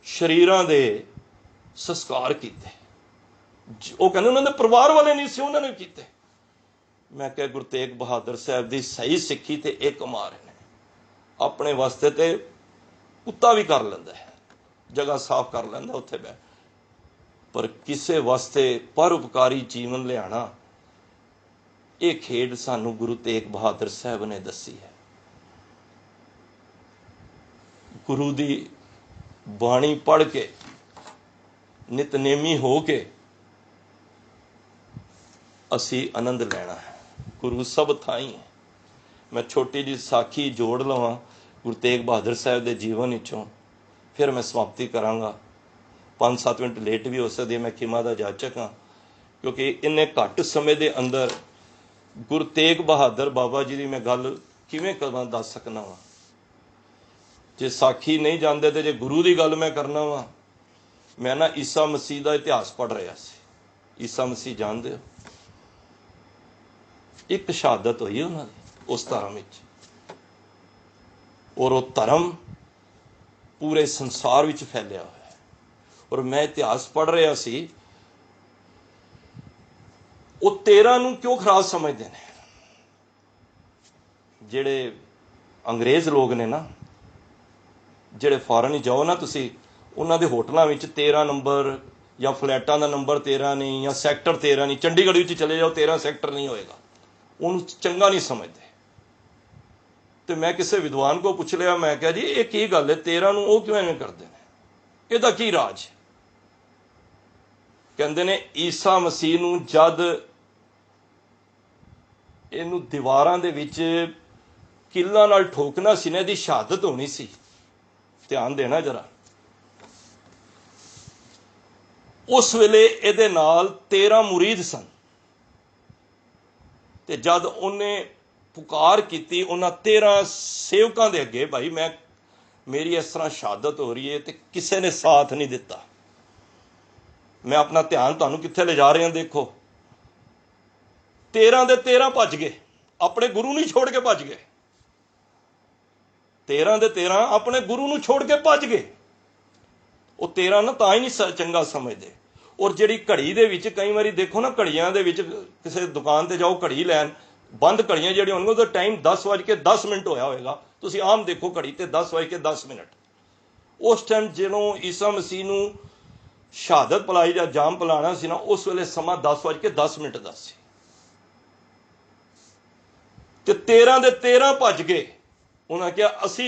ਸ਼ਰੀਰਾਂ ਦੇ ਸੰਸਕਾਰ ਕੀਤੇ। ਉਹ ਕਹਿੰਦੇ ਉਹਨਾਂ ਦੇ ਪਰਿਵਾਰ ਵਾਲੇ ਨਹੀਂ ਸੀ, ਉਹਨਾਂ ਨੇ ਕੀਤੇ। ਮੈਂ ਕਿਹਾ ਗੁਰੂ ਤੇਗ ਬਹਾਦਰ ਸਾਹਿਬ ਦੀ ਸਹੀ ਸਿੱਖੀ ਤੇ ਇਹ ਕਮਾ ਰਹੇ ਨੇ। ਆਪਣੇ ਵਾਸਤੇ ਤੇ ਕੁੱਤਾ ਵੀ ਕਰ ਲੈਂਦਾ ਹੈ, ਜਗ੍ਹਾ ਸਾਫ਼ ਕਰ ਲੈਂਦਾ ਉੱਥੇ ਬੈ, ਪਰ ਕਿਸੇ ਵਾਸਤੇ ਪਰਉਪਕਾਰੀ ਜੀਵਨ ਲਿਆਣਾ, ਇਹ ਖੇਡ ਸਾਨੂੰ ਗੁਰੂ ਤੇਗ ਬਹਾਦਰ ਸਾਹਿਬ ਨੇ ਦੱਸੀ ਹੈ। ਗੁਰੂ ਦੀ ਬਾਣੀ ਪੜ੍ਹ ਕੇ, ਨਿਤਨੇਮੀ ਹੋ ਕੇ ਅਸੀਂ ਆਨੰਦ ਲੈਣਾ ਹੈ। ਗੁਰੂ ਸਭ ਥਾਈਂ ਹੈ। ਮੈਂ ਛੋਟੀ ਜਿਹੀ ਸਾਖੀ ਜੋੜ ਲਵਾਂ ਗੁਰੂ ਤੇਗ ਬਹਾਦਰ ਸਾਹਿਬ ਦੇ ਜੀਵਨ ਵਿੱਚੋਂ, ਫਿਰ ਮੈਂ ਸਮਾਪਤੀ ਕਰਾਂਗਾ। 5-7 ਮਿੰਟ ਲੇਟ ਵੀ ਹੋ ਸਕਦੀ ਹੈ, ਮੈਂ ਖਿਮਾ ਦਾ ਜਾਚਕ ਹਾਂ, ਕਿਉਂਕਿ ਇੰਨੇ ਘੱਟ ਸਮੇਂ ਦੇ ਅੰਦਰ ਗੁਰੂ ਤੇਗ ਬਹਾਦਰ ਬਾਬਾ ਜੀ ਦੀ ਮੈਂ ਗੱਲ ਕਿਵੇਂ ਕਰਾਂ, ਦੱਸ ਸਕਣਾ ਵਾ। ਜੇ ਸਾਖੀ ਨਹੀਂ ਜਾਂਦੇ ਤੇ ਜੇ ਗੁਰੂ ਦੀ ਗੱਲ ਮੈਂ ਕਰਨਾ ਵਾ, ਮੈਂ ਨਾ ਈਸਾ ਮਸੀਹ ਦਾ ਇਤਿਹਾਸ ਪੜ੍ਹ ਰਿਹਾ ਸੀ। ईसा मसीह जानते हो? एक शहादत हुई उन्होंने उस धर्म विच, और वो धर्म पूरे संसार विच फैलिया हुआ है। और मैं इतिहास पढ़ रहा सी, वो 13 नूं क्यों खराब समझते हैं? ਜਿਹੜੇ अंग्रेज लोग ने ना, ਜਿਹੜੇ फॉरन जाओ ना तुसी, उन्हां दे होटलों में 13 नंबर या फ्लैटां दा नंबर 13 नहीं, या सैक्टर 13 नहीं। चंडीगढ़ विच चले जाओ 13 सैक्टर नहीं होएगा, उन्होंने चंगा नहीं समझते। तो मैं किसी विद्वान को पूछ लिया, मैं क्या जी ये की गल है, 13 नूं वो क्यों एवें करते हैं, इहदा की राज? कहंदे ने ईसा मसीह नूं जद इहनूं दीवारां दे विच किल्लां नाल ठोकना सी ना, इहदी शहादत होनी सी। ध्यान देना जरा, उस वेले इहदे नाल 13 मुरीद सन, ते जद उन्हें पुकार की उन्हां 13 सेवकां दे अगे, भाई मैं मेरी इस तरह शहादत हो रही है, तो किसी ने साथ नहीं दिता। मैं अपना ध्यान तुहानूं कित्थे ले जा रहा, देखो 13 दे 13 भज गए, अपने गुरु नहीं छोड़ के भज गए। 13 दे 13 अपने गुरु नूं छोड़ के भज गए। वो 13 ना तां ही नहीं चंगा समझते। और जिहड़ी घड़ी दे विच कई बारी देखो ना, घड़ियां दे विच किसी दुकान ते जाओ घड़ी लैन, बंद घड़ियां जिहड़ियां होणगीਆਂ ਉਹਦਾ टाइम 10:10 होया होएगा। तुसीं आम देखो घड़ी ते 10:10। उस टाइम ਜਦੋਂ ईसा मसीह नूं शहादत पलाई ਜਾਂ जाम पलाना सी ना, उस वेले समा 10:10 ਦਾ ਸੀ, ते 13 ਦੇ 13 भज गए। उन्हें कहा असी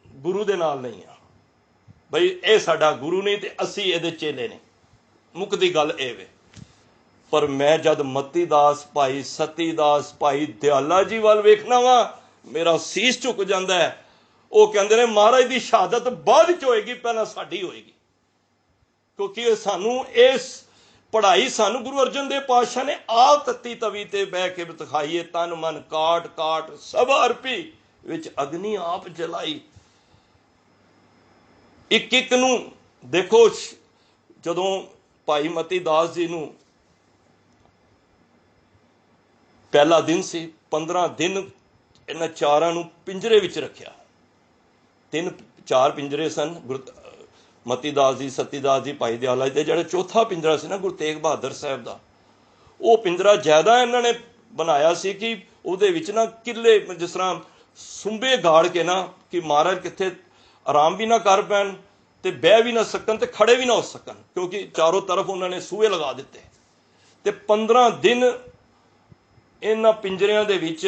गुरु दे नाल नहीं हाँ, बई ये साडा गुरु नहीं ते असी इहदे चेले ने। मुकदी गल ए वे। पर मैं जद मती दास, भाई सती दास, भाई दयाला जी वाल वेखना वा, मेरा सीस झुक जाता है। वो कहते हैं महाराज की शहादत बाद च होएगी, पहला साडी होएगी, क्योंकि सानू इस पढ़ाई सानू गुरु अर्जन देव पातशाह ने आप तत्ती तवी ते बह के दिखाई है। तन मन काट काट सब अर्पी, विच अग्नि आप जलाई। एक एक नूं देखो, जदों भाई मती दास जी नूं पहला दिन सी, 15 दिन इन्हां चारां नूं पिंजरे विच रखिया। 3-4 पिंजरे सन, मती दास जी, सती दास जी, भाई दयाला जी, जिहड़ा चौथा पिंजरा सी ना गुरु तेग बहादुर साहब दा, वो पिंजरा ज्यादा इन्हां ने बनाया सी कि उहदे विच ना किले, जिस तरह सुंबे गाड़ के ना, कि महाराज कित्थे आराम भी ना कर पैन, ते बह भी ना सकन, ते खड़े भी ना हो सकन, क्योंकि चारों तरफ उन्होंने सूहे लगा दिते। ते 15 दिन इन्हां पिंजरियां दे विच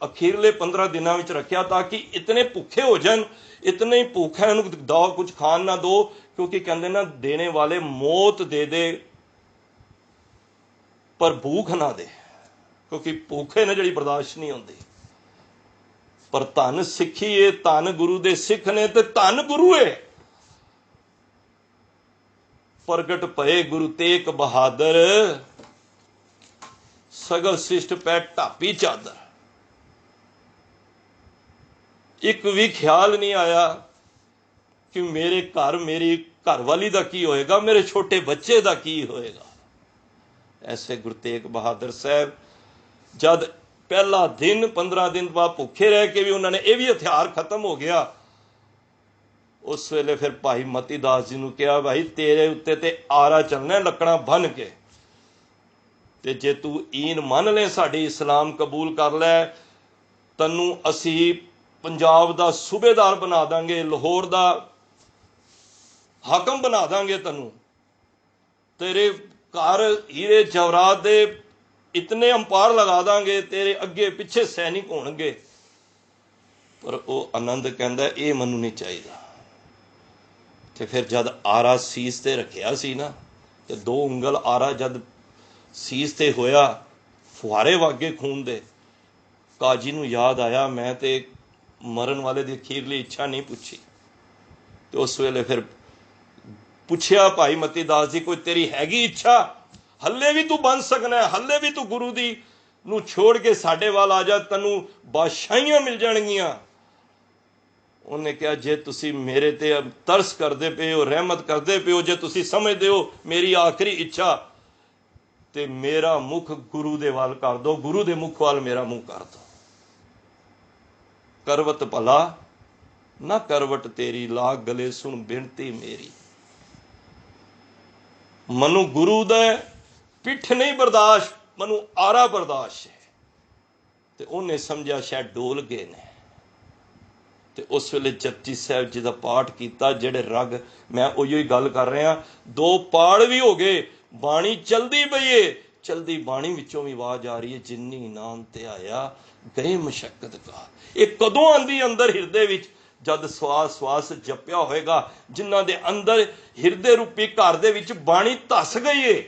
अखीरले 15 दिनां विच रखिया, ताकि इतने भुखे हो जान, इतने ही भूख है उन्होंने दो, कुछ खान ना दो, क्योंकि कहते ना देने वाले मौत दे दे पर भूख ना दे, क्योंकि भूखे ने जिहड़ी बर्दाश्त नहीं होंदी। पर धन सिक्खी है, धन गुरु दे सिख ने, ते धन गुरु है। प्रगट भये गुरु तेग बहादुर, सगल सृष्ट पै ढापी चादर। एक भी ख्याल नहीं आया कि मेरे घर मेरी घरवाली का की होएगा, मेरे छोटे बच्चे का की होएगा। ऐसे गुरु तेग बहादुर साहब जब पहला दिन 15 दिन बाद भुखे रह के भी उन्होंने ये भी हथियार खत्म हो गया, उस वेले फिर भाई मती दास जी ने कहा, भाई तेरे उत्ते ते आरा चलना लकड़ा बन के, ते जे तू ईन मन ले, साडी इस्लाम कबूल कर लै, तैनू असी पंजाब दा सूबेदार बना देंगे, लाहौर दा हाकम बना देंगे, तैनू तेरे घर हीरे जवरात दे इतने अंपार लगा देंगे, तेरे अगे पिछे सैनिक होणगे। पर वो आनंद कहंदा ये मैनू नहीं चाहिए। ते फिर जद आरा सीस ते रखिया सी ना, ते 2 उंगल आरा जद सीस ते होया, फुहारे वागे खून दे, काजी नू याद आया मैं ते मरण वाले दी अखीरली इच्छा नहीं पूछी। तो उस वेले फिर पुछया भाई मती दास जी, कोई तेरी हैगी इच्छा, हल्ले भी तू बन सकना है, हल्ले भी तू गुरु दी नू छोड़ के साडे वाल आ जा, तैनू बादशाहियां मिल जाणगियां। उन्हें कहा, जे तुसी मेरे ते तरस करदे पे हो, रहमत करदे पे हो, जे तुसी समझदे हो मेरी आखिरी इच्छा ਤੇ ਮੇਰਾ ਮੁਖ ਗੁਰੂ ਦੇ ਵੱਲ ਕਰ ਦੋ, ਗੁਰੂ ਦੇ ਮੁਖ ਵੱਲ ਮੇਰਾ ਮੂੰਹ ਕਰ ਦੋ। ਕਰਵਤ ਭਲਾ ਨਾ ਕਰਵਟ ਤੇਰੀ, ਲਾਗ ਗਲੇ ਸੁਣ ਬੇਨਤੀ ਮੇਰੀ। ਮਨੂੰ ਗੁਰੂ ਦਾ ਪਿੱਠ ਨਹੀਂ ਬਰਦਾਸ਼ਤ, ਮਨੂੰ ਆਰਾ ਬਰਦਾਸ਼ਤ ਹੈ। ਤੇ ਉਹਨੇ ਸਮਝਿਆ ਸ਼ਾਇਦ ਡੋਲ ਗਏ ਨੇ, ਤੇ ਉਸ ਵੇਲੇ ਜਪਜੀ ਸਾਹਿਬ ਜੀ ਦਾ ਪਾਠ ਕੀਤਾ। ਜਿਹੜੇ ਰਗ, ਮੈਂ ਉਹੀਓ ਹੀ ਗੱਲ ਕਰ ਰਿਹਾ, 2 ਪਾੜ ਵੀ ਹੋ ਗਏ, ਬਾਣੀ ਚਲਦੀ ਪਈ ਏ, ਚਲਦੀ ਬਾਣੀ ਵਿੱਚੋਂ ਵੀ ਆਵਾਜ਼ ਆ ਰਹੀ ਹੈ, ਜਿੰਨੀ ਨਾਮ ਤੇ ਆਇਆ ਗਏ ਮਸ਼ੱਕਤ ਕਾ। ਇਹ ਕਦੋਂ ਆਂਦੀ ਅੰਦਰ ਹਿਰਦੇ ਵਿੱਚ? ਜਦ ਸਵਾਸ ਸਵਾਸ ਜਪਿਆ ਹੋਏਗਾ, ਜਿਨ੍ਹਾਂ ਦੇ ਅੰਦਰ ਹਿਰਦੇ ਰੂਪੀ ਘਰ ਦੇ ਵਿੱਚ ਬਾਣੀ ਧਸ ਗਈ ਏ।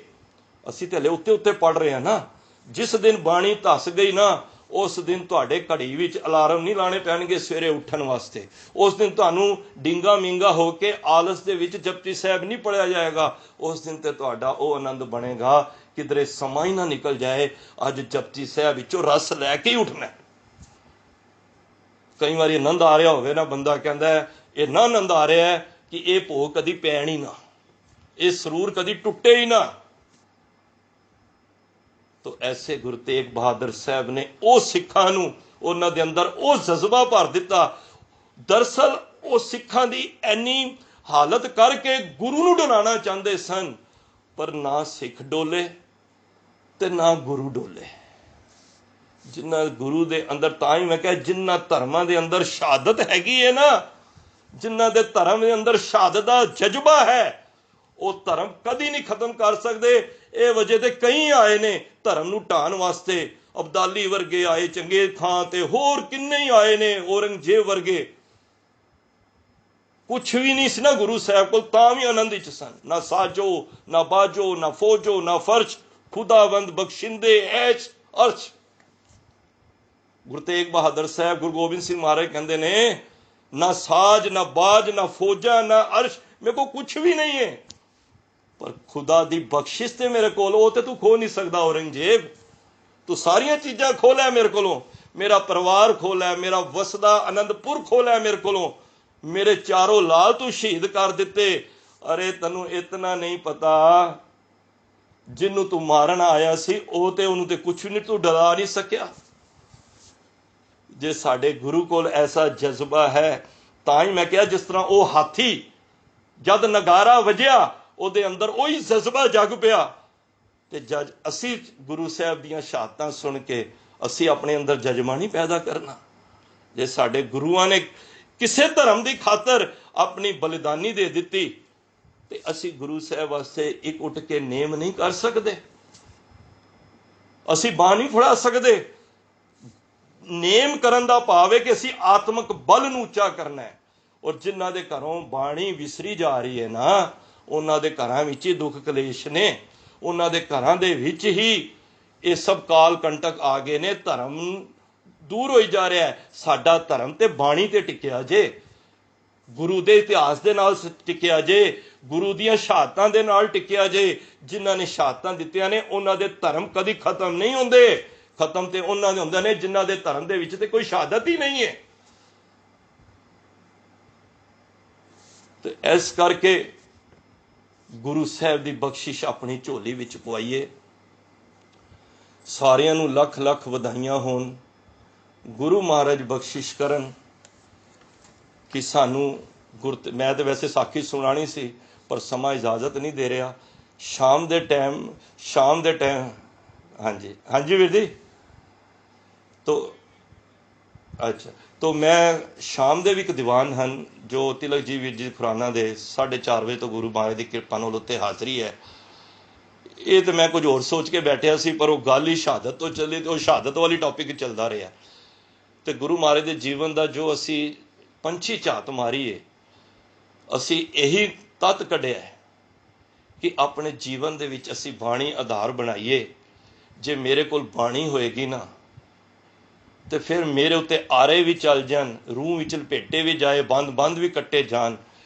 ਅਸੀਂ ਤੇ ਹਲੇ ਉੱਤੇ ਉੱਤੇ ਪੜ ਰਹੇ ਹਾਂ ਨਾ। ਜਿਸ ਦਿਨ ਬਾਣੀ ਧਸ ਗਈ ਨਾ, ਉਸ ਦਿਨ ਤੁਹਾਡੇ ਘੜੀ ਵਿੱਚ ਅਲਾਰਮ ਨਹੀਂ ਲਾਣੇ ਪੈਣਗੇ ਸਵੇਰੇ ਉੱਠਣ ਵਾਸਤੇ। ਉਸ ਦਿਨ ਤੁਹਾਨੂੰ ਡਿੰਗਾ ਮਿੰਗਾ ਹੋ ਕੇ ਆਲਸ ਦੇ ਵਿੱਚ ਜਪਜੀ ਸਾਹਿਬ ਨਹੀਂ ਪੜਿਆ ਜਾਏਗਾ। ਉਸ ਦਿਨ ਤੇ ਤੁਹਾਡਾ ਉਹ ਆਨੰਦ ਬਣੇਗਾ, ਕਿਧਰੇ ਸਮਾਂ ਹੀ ਨਾ ਨਿਕਲ ਜਾਏ। ਅੱਜ ਜਪਜੀ ਸਾਹਿਬ ਵਿੱਚੋਂ ਰਸ ਲੈ ਕੇ ਹੀ ਉੱਠਣਾ। ਕਈ ਵਾਰੀ ਆਨੰਦ ਆ ਰਿਹਾ ਹੋਵੇ ਨਾ, ਬੰਦਾ ਕਹਿੰਦਾ ਇਹ ਨਾ ਆਨੰਦ ਆ ਰਿਹਾ ਹੈ ਕਿ ਇਹ ਭੋਗ ਕਦੀ ਪੈਣ ਹੀ ਨਾ, ਇਹ ਸਰੂਰ ਕਦੀ ਟੁੱਟੇ ਹੀ ਨਾ। ਤੋ ਐਸੇ ਗੁਰੂ ਤੇਗ ਬਹਾਦਰ ਸਾਹਿਬ ਨੇ ਉਹ ਸਿੱਖਾਂ ਨੂੰ, ਉਹਨਾਂ ਦੇ ਅੰਦਰ ਉਹ ਜਜ਼ਬਾ ਭਰ ਦਿੱਤਾ। ਦਰਅਸਲ ਉਹ ਸਿੱਖਾਂ ਦੀ ਇੰਨੀ ਹਾਲਤ ਕਰਕੇ ਗੁਰੂ ਨੂੰ ਡੁਲਾਉਣਾ ਚਾਹੁੰਦੇ ਸਨ, ਪਰ ਨਾ ਸਿੱਖ ਡੋਲੇ ਤੇ ਨਾ ਗੁਰੂ ਡੋਲੇ। ਜਿਨ੍ਹਾਂ ਗੁਰੂ ਦੇ ਅੰਦਰ, ਤਾਂ ਹੀ ਮੈਂ ਕਿਹਾ ਜਿਨ੍ਹਾਂ ਧਰਮਾਂ ਦੇ ਅੰਦਰ ਸ਼ਹਾਦਤ ਹੈਗੀ ਹੈ ਨਾ, ਜਿਨ੍ਹਾਂ ਦੇ ਧਰਮ ਦੇ ਅੰਦਰ ਸ਼ਹਾਦਤ ਦਾ ਜਜ਼ਬਾ ਹੈ, ਉਹ ਧਰਮ ਕਦੀ ਨਹੀਂ ਖਤਮ ਕਰ ਸਕਦੇ। ਇਹ ਵਜ੍ਹਾ ਤੇ ਕਈ ਆਏ ਨੇ ਧਰਮ ਨੂੰ ਢਾਣ ਵਾਸਤੇ, ਅਬਦਾਲੀ ਵਰਗੇ ਆਏ ਚੰਗੇ ਥਾਂ ਤੇ, ਹੋਰ ਕਿੰਨੇ ਹੀ ਆਏ ਨੇ, ਔਰੰਗਜ਼ੇਬ ਵਰਗੇ। ਕੁਛ ਵੀ ਨਹੀਂ ਸੀ ਨਾ ਗੁਰੂ ਸਾਹਿਬ ਕੋਲ, ਤਾਂ ਵੀ ਆਨੰਦ ਵਿੱਚ ਸਨ। ਨਾ ਸਾਜੋ ਨਾ ਬਾਜੋ ਨਾ ਫੌਜੋ ਨਾ ਫਰਸ਼, ਖੁਦਾਵੰਦ ਬਖਸ਼ਿੰਦੇ ਐਸ਼ ਅਰਸ਼। ਗੁਰੂ ਤੇਗ ਬਹਾਦਰ ਸਾਹਿਬ, ਗੁਰੂ ਗੋਬਿੰਦ ਸਿੰਘ ਮਹਾਰਾਜ ਕਹਿੰਦੇ ਨੇ, ਨਾ ਸਾਜ ਨਾ ਬਾਜ ਨਾ ਫੌਜਾਂ ਨਾ ਅਰਸ਼, ਮੇਰੇ ਕੋਲ ਕੁਛ ਵੀ ਨਹੀਂ ਹੈ, ਪਰ ਖੁਦਾ ਦੀ ਬਖਸ਼ਿਸ਼ ਤੇ ਮੇਰੇ ਕੋਲ, ਉਹ ਤੇ ਤੂੰ ਖੋ ਨਹੀਂ ਸਕਦਾ ਔਰੰਗਜ਼ੇਬ। ਤੂੰ ਸਾਰੀਆਂ ਚੀਜ਼ਾਂ ਖੋਹ ਲੈ ਮੇਰੇ ਕੋਲੋਂ, ਮੇਰਾ ਪਰਿਵਾਰ ਖੋਹ ਲੈ, ਮੇਰਾ ਵਸਦਾ ਅਨੰਦਪੁਰ ਖੋਹ ਲੈ ਮੇਰੇ ਕੋਲੋਂ, ਮੇਰੇ 4 ਲਾਲ ਤੂੰ ਸ਼ਹੀਦ ਕਰ ਦਿੱਤੇ। ਅਰੇ ਤੈਨੂੰ ਇਤਨਾ ਨਹੀਂ ਪਤਾ, ਜਿਹਨੂੰ ਤੂੰ ਮਾਰਨ ਆਇਆ ਸੀ ਉਹ ਤੇ ਉਹਨੂੰ ਤੇ ਕੁਛ ਨਹੀਂ, ਤੂੰ ਡਰਾ ਨਹੀਂ ਸਕਿਆ। ਜੇ ਸਾਡੇ ਗੁਰੂ ਕੋਲ ਐਸਾ ਜਜ਼ਬਾ ਹੈ, ਤਾਂ ਹੀ ਮੈਂ ਕਿਹਾ ਜਿਸ ਤਰ੍ਹਾਂ ਉਹ ਹਾਥੀ ਜਦ ਨਗਾਰਾ ਵਜਿਆ, ਉਹਦੇ ਅੰਦਰ ਉਹੀ ਜਜ਼ਬਾ ਜਗ ਪਿਆ। ਤੇ ਜਦ ਅਸੀਂ ਗੁਰੂ ਸਾਹਿਬ ਦੀਆਂ ਸ਼ਹਾਦਤਾਂ ਸੁਣ ਕੇ ਅਸੀਂ ਆਪਣੇ ਅੰਦਰ ਜਜ਼ਬਾ ਨਹੀਂ ਪੈਦਾ ਕਰਨਾ। ਜੇ ਸਾਡੇ ਗੁਰੂਆਂ ਨੇ ਕਿਸੇ ਧਰਮ ਦੀ ਖਾਤਰ ਆਪਣੀ ਬਲਿਦਾਨੀ ਦੇ ਦਿੱਤੀ, ਤੇ ਅਸੀਂ ਗੁਰੂ ਸਾਹਿਬ ਵਾਸਤੇ ਇੱਕ ਉੱਠ ਕੇ ਨੇਮ ਨਹੀਂ ਕਰ ਸਕਦੇ, ਅਸੀਂ ਬਾਂਹ ਨਹੀਂ ਫੜਾ ਸਕਦੇ। ਨੇਮ ਕਰਨ ਦਾ ਭਾਵ ਹੈ ਕਿ ਅਸੀਂ ਆਤਮਿਕ ਬਲ ਨੂੰ ਉੱਚਾ ਕਰਨਾ ਹੈ। ਔਰ ਜਿਨ੍ਹਾਂ ਦੇ ਘਰੋਂ ਬਾਣੀ ਵਿਸਰੀ ਜਾ ਰਹੀ ਹੈ ਨਾ, ਉਹਨਾਂ ਦੇ ਘਰਾਂ ਵਿੱਚ ਹੀ ਦੁੱਖ ਕਲੇਸ਼ ਨੇ, ਉਹਨਾਂ ਦੇ ਘਰਾਂ ਦੇ ਵਿੱਚ ਹੀ ਇਹ ਸਭ ਕਾਲ ਕੰਟਕ ਆ ਗਏ ਨੇ। ਧਰਮ ਦੂਰ ਹੋਈ ਜਾ ਰਿਹਾ ਹੈ। ਸਾਡਾ ਧਰਮ ਤੇ ਬਾਣੀ ਤੇ ਟਿਕਿਆ ਜੇ, ਗੁਰੂ ਦੇ ਇਤਿਹਾਸ ਦੇ ਨਾਲ ਟਿਕਿਆ ਜੇ, ਗੁਰੂ ਦੀਆਂ ਸ਼ਹਾਦਤਾਂ ਦੇ ਨਾਲ ਟਿਕਿਆ ਜੇ। ਜਿਨ੍ਹਾਂ ਨੇ ਸ਼ਹਾਦਤਾਂ ਦਿੱਤੀਆਂ ਨੇ, ਉਹਨਾਂ ਦੇ ਧਰਮ ਕਦੀ ਖਤਮ ਨਹੀਂ ਹੁੰਦੇ। ਖਤਮ ਤੇ ਉਹਨਾਂ ਦੇ ਹੁੰਦੇ ਨੇ ਜਿਨ੍ਹਾਂ ਦੇ ਧਰਮ ਦੇ ਵਿੱਚ ਤੇ ਕੋਈ ਸ਼ਹਾਦਤ ਹੀ ਨਹੀਂ ਹੈ। ਤੇ ਇਸ ਕਰਕੇ ਗੁਰੂ ਸਾਹਿਬ ਦੀ ਬਖਸ਼ਿਸ਼ ਆਪਣੀ ਝੋਲੀ ਵਿੱਚ ਪਵਾਈਏ। ਸਾਰਿਆਂ ਨੂੰ ਲੱਖ ਲੱਖ ਵਧਾਈਆਂ ਹੋਣ। ਗੁਰੂ ਮਹਾਰਾਜ ਬਖਸ਼ਿਸ਼ ਕਰਨ ਕਿ ਸਾਨੂੰ ਮੈਂ ਤਾਂ ਵੈਸੇ ਸਾਖੀ ਸੁਣਾਣੀ ਸੀ, ਪਰ ਸਮਾਂ ਇਜਾਜ਼ਤ ਨਹੀਂ ਦੇ ਰਿਹਾ। ਸ਼ਾਮ ਦੇ ਟਾਈਮ ਹਾਂਜੀ ਵੀਰ ਜੀ। ਤੋ ਮੈਂ ਸ਼ਾਮ ਦੇ ਵੀ ਇੱਕ ਦੀਵਾਨ ਹਨ ਜੋ ਤਿਲਕ ਜੀ ਵੀਰ ਜੀ ਖੁਰਾਨਾ ਦੇ 4:30 ਵਜੇ ਤੋਂ ਗੁਰੂ ਮਹਾਰਾਜ ਦੀ ਕਿਰਪਾ ਨਾਲ ਉੱਤੇ ਹਾਜ਼ਰੀ ਹੈ। ਇਹ ਤੇ ਮੈਂ ਕੁਝ ਹੋਰ ਸੋਚ ਕੇ ਬੈਠਿਆ ਸੀ, ਪਰ ਉਹ ਗੱਲ ਹੀ ਸ਼ਹਾਦਤ ਤੋਂ ਚੱਲੀ ਤੇ ਉਹ ਸ਼ਹਾਦਤ ਵਾਲੀ ਟੌਪਿਕ ਚੱਲਦਾ ਰਿਹਾ। ਤੇ ਗੁਰੂ ਮਹਾਰਾਜ ਦੇ ਜੀਵਨ ਦਾ ਜੋ ਅਸੀਂ ਪੰਛੀ ਝਾਤ ਮਾਰੀਏ, ਅਸੀਂ ਇਹੀ ਤੱਤ ਕੱਢਿਆ ਕਿ ਆਪਣੇ ਜੀਵਨ ਦੇ ਵਿੱਚ ਅਸੀਂ ਬਾਣੀ ਆਧਾਰ ਬਣਾਈਏ। ਜੇ ਮੇਰੇ ਕੋਲ ਬਾਣੀ ਹੋਏਗੀ ਨਾ, ਤੇ ਫਿਰ ਮੇਰੇ ਉੱਤੇ ਆਰੇ ਵੀ ਚੱਲ ਜਾਣ, ਰੂਹ ਵਿੱਚ ਲਪੇਟੇ ਵੀ ਜਾਏ, ਬੰਦ ਵੀ ਕੱਟੇ ਜਾਣ,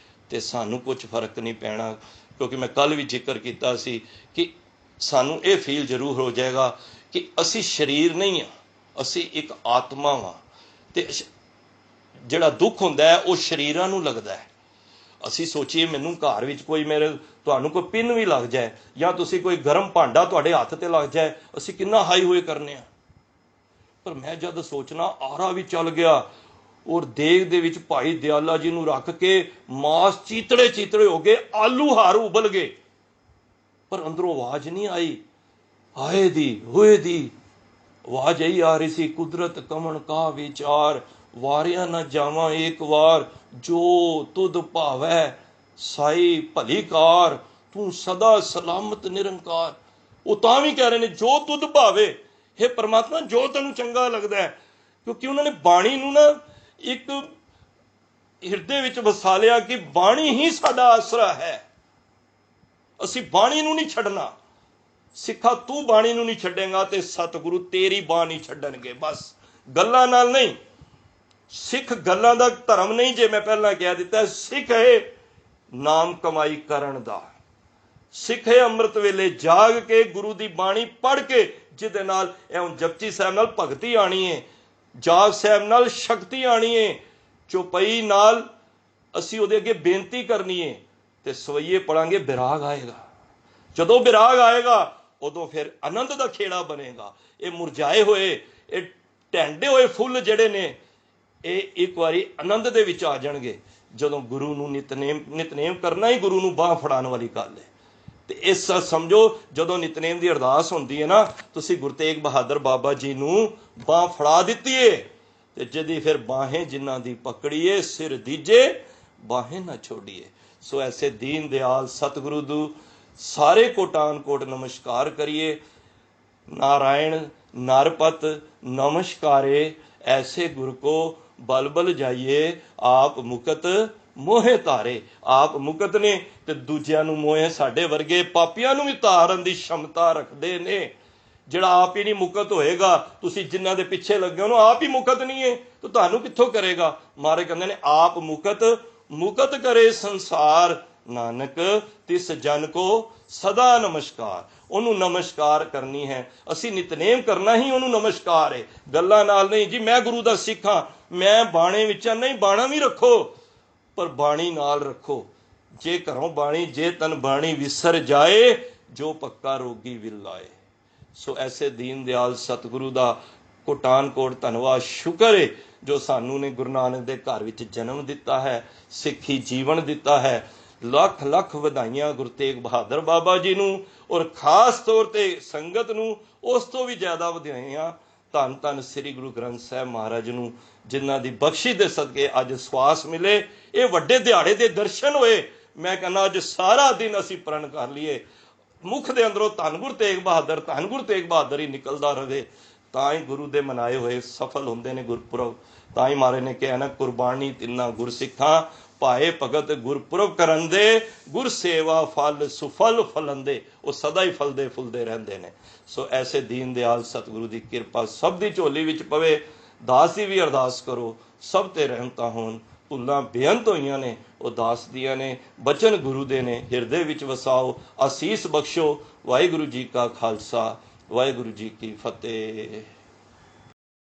ਤੇ ਸਾਨੂੰ ਕੁਝ ਫਰਕ ਨਹੀਂ ਪੈਣਾ। ਕਿਉਂਕਿ ਮੈਂ ਕੱਲ ਵੀ ਜ਼ਿਕਰ ਕੀਤਾ ਸੀ ਕਿ ਸਾਨੂੰ ਇਹ ਫੀਲ ਜ਼ਰੂਰ ਹੋ ਜਾਏਗਾ ਕਿ ਅਸੀਂ ਸਰੀਰ ਨਹੀਂ ਹਾਂ, ਅਸੀਂ ਇੱਕ ਆਤਮਾ ਹਾਂ। ਤੇ ਜਿਹੜਾ ਦੁੱਖ ਹੁੰਦਾ ਹੈ ਉਹ ਸਰੀਰਾਂ ਨੂੰ ਲੱਗਦਾ ਹੈ, ਅਸੀਂ ਸੋਚੀਏ ਮੈਨੂੰ ਘਰ ਵਿੱਚ ਕੋਈ ਤੁਹਾਨੂੰ ਕੋਈ ਪਿੰਨ ਵੀ ਲੱਗ ਜਾਏ ਜਾਂ ਤੁਸੀਂ ਕੋਈ ਗਰਮ ਭਾਂਡਾ ਤੁਹਾਡੇ ਹੱਥ ਤੇ ਲੱਗ ਜਾਏ, ਅਸੀਂ ਕਿੰਨਾ ਹਾਈ ਹੋਏ ਕਰਨੇ ਆ। ਪਰ ਮੈਂ ਜਦ ਸੋਚਣਾ ਆਰਾ ਵੀ ਚੱਲ ਗਿਆ ਔਰ ਦੇਗ ਦੇ ਵਿੱਚ ਭਾਈ ਦਿਆਲਾ ਜੀ ਨੂੰ ਰੱਖ ਕੇ ਮਾਸ ਚੀਤੜੇ ਚੀਤੜੇ ਹੋ ਗਏ, ਆਲੂ ਹਾਰ ਉਬਲ ਗਏ, ਪਰ ਅੰਦਰੋਂ ਆਵਾਜ਼ ਨਹੀਂ ਆਈ ਹਾਏ ਦੀ ਹੋਏ ਦੀ। ਆਵਾਜ਼ ਇਹੀ ਆ ਰਹੀ ਸੀ, ਕੁਦਰਤ ਕਮਣ ਕਾ ਵਿਚਾਰ, ਵਾਰਿਆ ਨਾ ਜਾਵਾਂ ਏਕ ਵਾਰ, ਜੋ ਤੁਧ ਭਾਵੈ ਸਾਈ ਭਲੀ ਕਾਰ, ਤੂੰ ਸਦਾ ਸਲਾਮਤ ਨਿਰੰਕਾਰ। ਉਹ ਤਾਂ ਵੀ ਕਹਿ ਰਹੇ ਨੇ ਜੋ ਤੁਧ ਭਾਵੇ, हे परमात्मा जो ਤੈਨੂੰ ਚੰਗਾ ਲੱਗਦਾ ਹੈ, ਕਿਉਂਕਿ ਉਹਨਾਂ ਨੇ ਬਾਣੀ ਨੂੰ ਨਾ ਇੱਕ ਹਿਰਦੇ ਵਿੱਚ ਵਸਾ ਲਿਆ ਕਿ ਬਾਣੀ ਹੀ ਸਾਡਾ ਆਸਰਾ ਹੈ। ਅਸੀਂ ਬਾਣੀ ਨੂੰ ਨਹੀਂ ਛੱਡਣਾ। ਸਿੱਖਾ ਤੂੰ ਬਾਣੀ ਨੂੰ ਨਹੀਂ ਛੱਡੇਗਾ ਤੇ ਸਤਿਗੁਰੂ ਤੇਰੀ ਬਾਣੀ ਛੱਡਣਗੇ। ਬਸ ਗੱਲਾਂ ਨਾਲ ਨਹੀਂ। ਸਿੱਖ ਗੱਲਾਂ ਦਾ ਧਰਮ ਨਹੀਂ, ਜੇ ਮੈਂ ਪਹਿਲਾਂ ਕਹਿ ਦਿੱਤਾ। ਸਿੱਖ ਹੈ ਨਾਮ ਕਮਾਈ ਕਰਨ ਦਾ। ਸਿੱਖ ਹੈ ਅੰਮ੍ਰਿਤ ਵੇਲੇ ਜਾਗ ਕੇ ਗੁਰੂ ਦੀ ਬਾਣੀ ਪੜ੍ਹ ਕੇ, ਜਿਹਦੇ ਨਾਲ ਇਹ ਜਪਜੀ ਸਾਹਿਬ ਨਾਲ ਭਗਤੀ ਆਣੀ ਹੈ, ਜਾਪ ਸਾਹਿਬ ਨਾਲ ਸ਼ਕਤੀ ਆਣੀ ਹੈ, ਚੌਪਈ ਨਾਲ ਅਸੀਂ ਉਹਦੇ ਅੱਗੇ ਬੇਨਤੀ ਕਰਨੀ ਹੈ, ਤੇ ਸਵਈਏ ਪੜਾਂਗੇ ਵਿਰਾਗ ਆਏਗਾ। ਜਦੋਂ ਵਿਰਾਗ ਆਏਗਾ ਉਦੋਂ ਫਿਰ ਆਨੰਦ ਦਾ ਖੇੜਾ ਬਣੇਗਾ। ਇਹ ਮੁਰਝਾਏ ਹੋਏ, ਇਹ ਢੈਂਡੇ ਹੋਏ ਫੁੱਲ ਜਿਹੜੇ ਨੇ, ਇਹ ਇੱਕ ਵਾਰੀ ਆਨੰਦ ਦੇ ਵਿੱਚ ਆ ਜਾਣਗੇ ਜਦੋਂ ਗੁਰੂ ਨੂੰ ਨਿਤਨੇਮ ਕਰਨਾ ਹੀ ਗੁਰੂ ਨੂੰ ਬਾਂਹ ਫੜਾਉਣ ਵਾਲੀ ਗੱਲ ਹੈ। ਤੇ ਇਸ ਸਮਝੋ, ਜਦੋਂ ਨਿਤਨੇਮ ਦੀ ਅਰਦਾਸ ਹੁੰਦੀ ਹੈ ਨਾ, ਤੁਸੀਂ ਗੁਰੂ ਤੇਗ ਬਹਾਦਰ ਬਾਬਾ ਜੀ ਨੂੰ ਬਾਂਹ ਫੜਾ ਦਿੱਤੀ ਏ, ਤੇ ਜਿਹਦੀ ਫਿਰ ਬਾहें ਜਿਨ੍ਹਾਂ ਦੀ ਪਕੜੀਏ, ਸਿਰ ਦੀਜੇ ਬਾहें ਨਾ ਛੋੜੀਏ। ਸੋ ਐਸੇ ਦੀਨ ਦਿਆਲ ਸਤਿਗੁਰੂ ਨੂੰ ਸਾਰੇ ਕੋਟਾਨ ਕੋਟ ਨਮਸਕਾਰ ਕਰੀਏ। नारायण नरपत नमस्कारे, ऐसे गुरु को बल बल जाइए, आप मुकत मोहे तारे। आप मुकत ने ते दूजिਆਂ ਨੂੰ ਮੋਹੇ ਸਾਡੇ ਵਰਗੇ ਪਾਪੀਆਂ ਨੂੰ ਵੀ ਤਾਰਨ ਦੀ ਸ਼ਮਤਾ ਰੱਖਦੇ ਨੇ। ਜਿਹੜਾ ਆਪ ਹੀ ਨਹੀਂ ਮੁਕਤ ਹੋਏਗਾ, ਤੁਸੀਂ ਜਿਨ੍ਹਾਂ ਦੇ ਪਿੱਛੇ ਲੱਗੇ ਉਹਨੂੰ ਆਪ ਹੀ ਮੁਕਤ ਨਹੀਂ ਹੈ, ਤਾਂ ਤੁਹਾਨੂੰ ਕਿੱਥੋਂ ਕਰੇਗਾ। ਮਾਰੇ ਕਹਿੰਦੇ ਨੇ ਆਪ ਮੁਕਤ ਮੁਕਤ ਕਰੇ ਸੰਸਾਰ, ਨਾਨਕ ਤਿਸ ਜਨ ਕੋ ਸਦਾ ਨਮਸਕਾਰ। ਉਹਨੂੰ ਨਮਸਕਾਰ ਕਰਨੀ ਹੈ। ਅਸੀਂ ਨਿਤਨੇਮ ਕਰਨਾ ਹੀ ਉਹਨੂੰ ਨਮਸਕਾਰ ਹੈ, ਗੱਲਾਂ ਨਾਲ ਨਹੀਂ। ਜੀ ਮੈਂ ਗੁਰੂ ਦਾ ਸਿੱਖ ਹਾਂ, ਮੈਂ ਬਾਣੇ ਵਿੱਚ ਨਹੀਂ, ਬਾਣਾ ਵੀ ਰੱਖੋ ਪਰ ਬਾਣੀ ਨਾਲ ਰੱਖੋ। ਜੇ ਘਰੋਂ ਬਾਣੀ, ਜੇ ਤਨ ਬਾਣੀ ਵਿਸਰ ਜਾਏ, ਜੋ ਪੱਕਾ ਰੋਗੀ ਵਿਲ ਲਾਏ। ਸੋ ਐਸੇ ਦੀਨ ਦਿਆਲ ਸਤਿਗੁਰੂ ਦਾ ਕੋਟਾਨ ਕੋਟ ਧੰਨਵਾਦ, ਸ਼ੁਕਰ ਹੈ ਜੋ ਸਾਨੂੰ ਨੇ ਗੁਰੂ ਨਾਨਕ ਦੇ ਘਰ ਵਿੱਚ ਜਨਮ ਦਿੱਤਾ ਹੈ, ਸਿੱਖੀ ਜੀਵਨ ਦਿੱਤਾ ਹੈ। ਲੱਖ ਲੱਖ ਵਧਾਈਆਂ ਗੁਰੂ ਤੇਗ ਬਹਾਦਰ ਬਾਬਾ ਜੀ ਨੂੰ, ਔਰ ਖਾਸ ਤੌਰ ਤੇ ਸੰਗਤ ਨੂੰ ਉਸ ਤੋਂ ਵੀ ਜ਼ਿਆਦਾ ਵਧਾਈਆਂ ਧੰਨ ਧੰਨ ਸ੍ਰੀ ਗੁਰੂ ਗ੍ਰੰਥ ਸਾਹਿਬ ਮਹਾਰਾਜ ਨੂੰ, ਜਿਨ੍ਹਾਂ ਦੀ ਬਖਸ਼ਿਸ਼ ਦੇ ਸਦਕੇ ਅੱਜ ਸਵਾਸ ਮਿਲੇ, ਇਹ ਵੱਡੇ ਦਿਹਾੜੇ ਦੇ ਦਰਸ਼ਨ ਹੋਏ। ਮੈਂ ਕਹਿੰਦਾ ਅੱਜ ਸਾਰਾ ਦਿਨ ਅਸੀਂ ਪ੍ਰਣ ਕਰ ਲਈਏ, ਮੁਖ ਦੇ ਅੰਦਰੋਂ ਧੰਨ ਗੁਰੂ ਤੇਗ ਬਹਾਦਰ ਹੀ ਨਿਕਲਦਾ ਰਹੇ, ਤਾਂ ਹੀ ਗੁਰੂ ਦੇ ਮਨਾਏ ਹੋਏ ਸਫਲ ਹੁੰਦੇ ਨੇ ਗੁਰਪੁਰਬ। ਤਾਂ ਹੀ ਮਹਾਰਾਜ ਨੇ ਕਿਹਾ ਨਾ, ਕੁਰਬਾਨੀ ਤਿੰਨਾ ਗੁਰਸਿੱਖਾਂ, ਭਾਏ ਭਗਤ ਗੁਰਪੁਰਬ ਕਰਨ ਦੇ, ਗੁਰ ਸੇਵਾ ਫਲ ਸੁਫਲ ਫਲੰਦੇ। ਉਹ ਸਦਾ ਹੀ ਫਲਦੇ ਫੁੱਲਦੇ ਰਹਿੰਦੇ ਨੇ। ਸੋ ਐਸੇ ਦੀਨ ਦਿਆਲ ਸਤਿਗੁਰੂ ਦੀ ਕਿਰਪਾ ਸਭ ਦੀ ਝੋਲੀ ਵਿੱਚ ਪਵੇ। ਦਾਸ ਦੀ ਵੀ ਅਰਦਾਸ ਕਰੋ, ਸਭ ਤੇ ਰਹਿਮਤਾਂ ਹੋਣ। ਭੁੱਲਾਂ ਬੇਅੰਤ ਹੋਈਆਂ ਨੇ, ਉਹ ਦਾਸ ਦੀਆਂ ਨੇ, ਬਚਨ ਗੁਰੂ ਦੇ ਨੇ, ਹਿਰਦੇ ਵਿੱਚ ਵਸਾਓ, ਅਸੀਸ ਬਖਸ਼ੋ। ਵਾਹਿਗੁਰੂ ਜੀ ਕਾ ਖਾਲਸਾ, ਵਾਹਿਗੁਰੂ ਜੀ ਕੀ ਫਤਿਹ।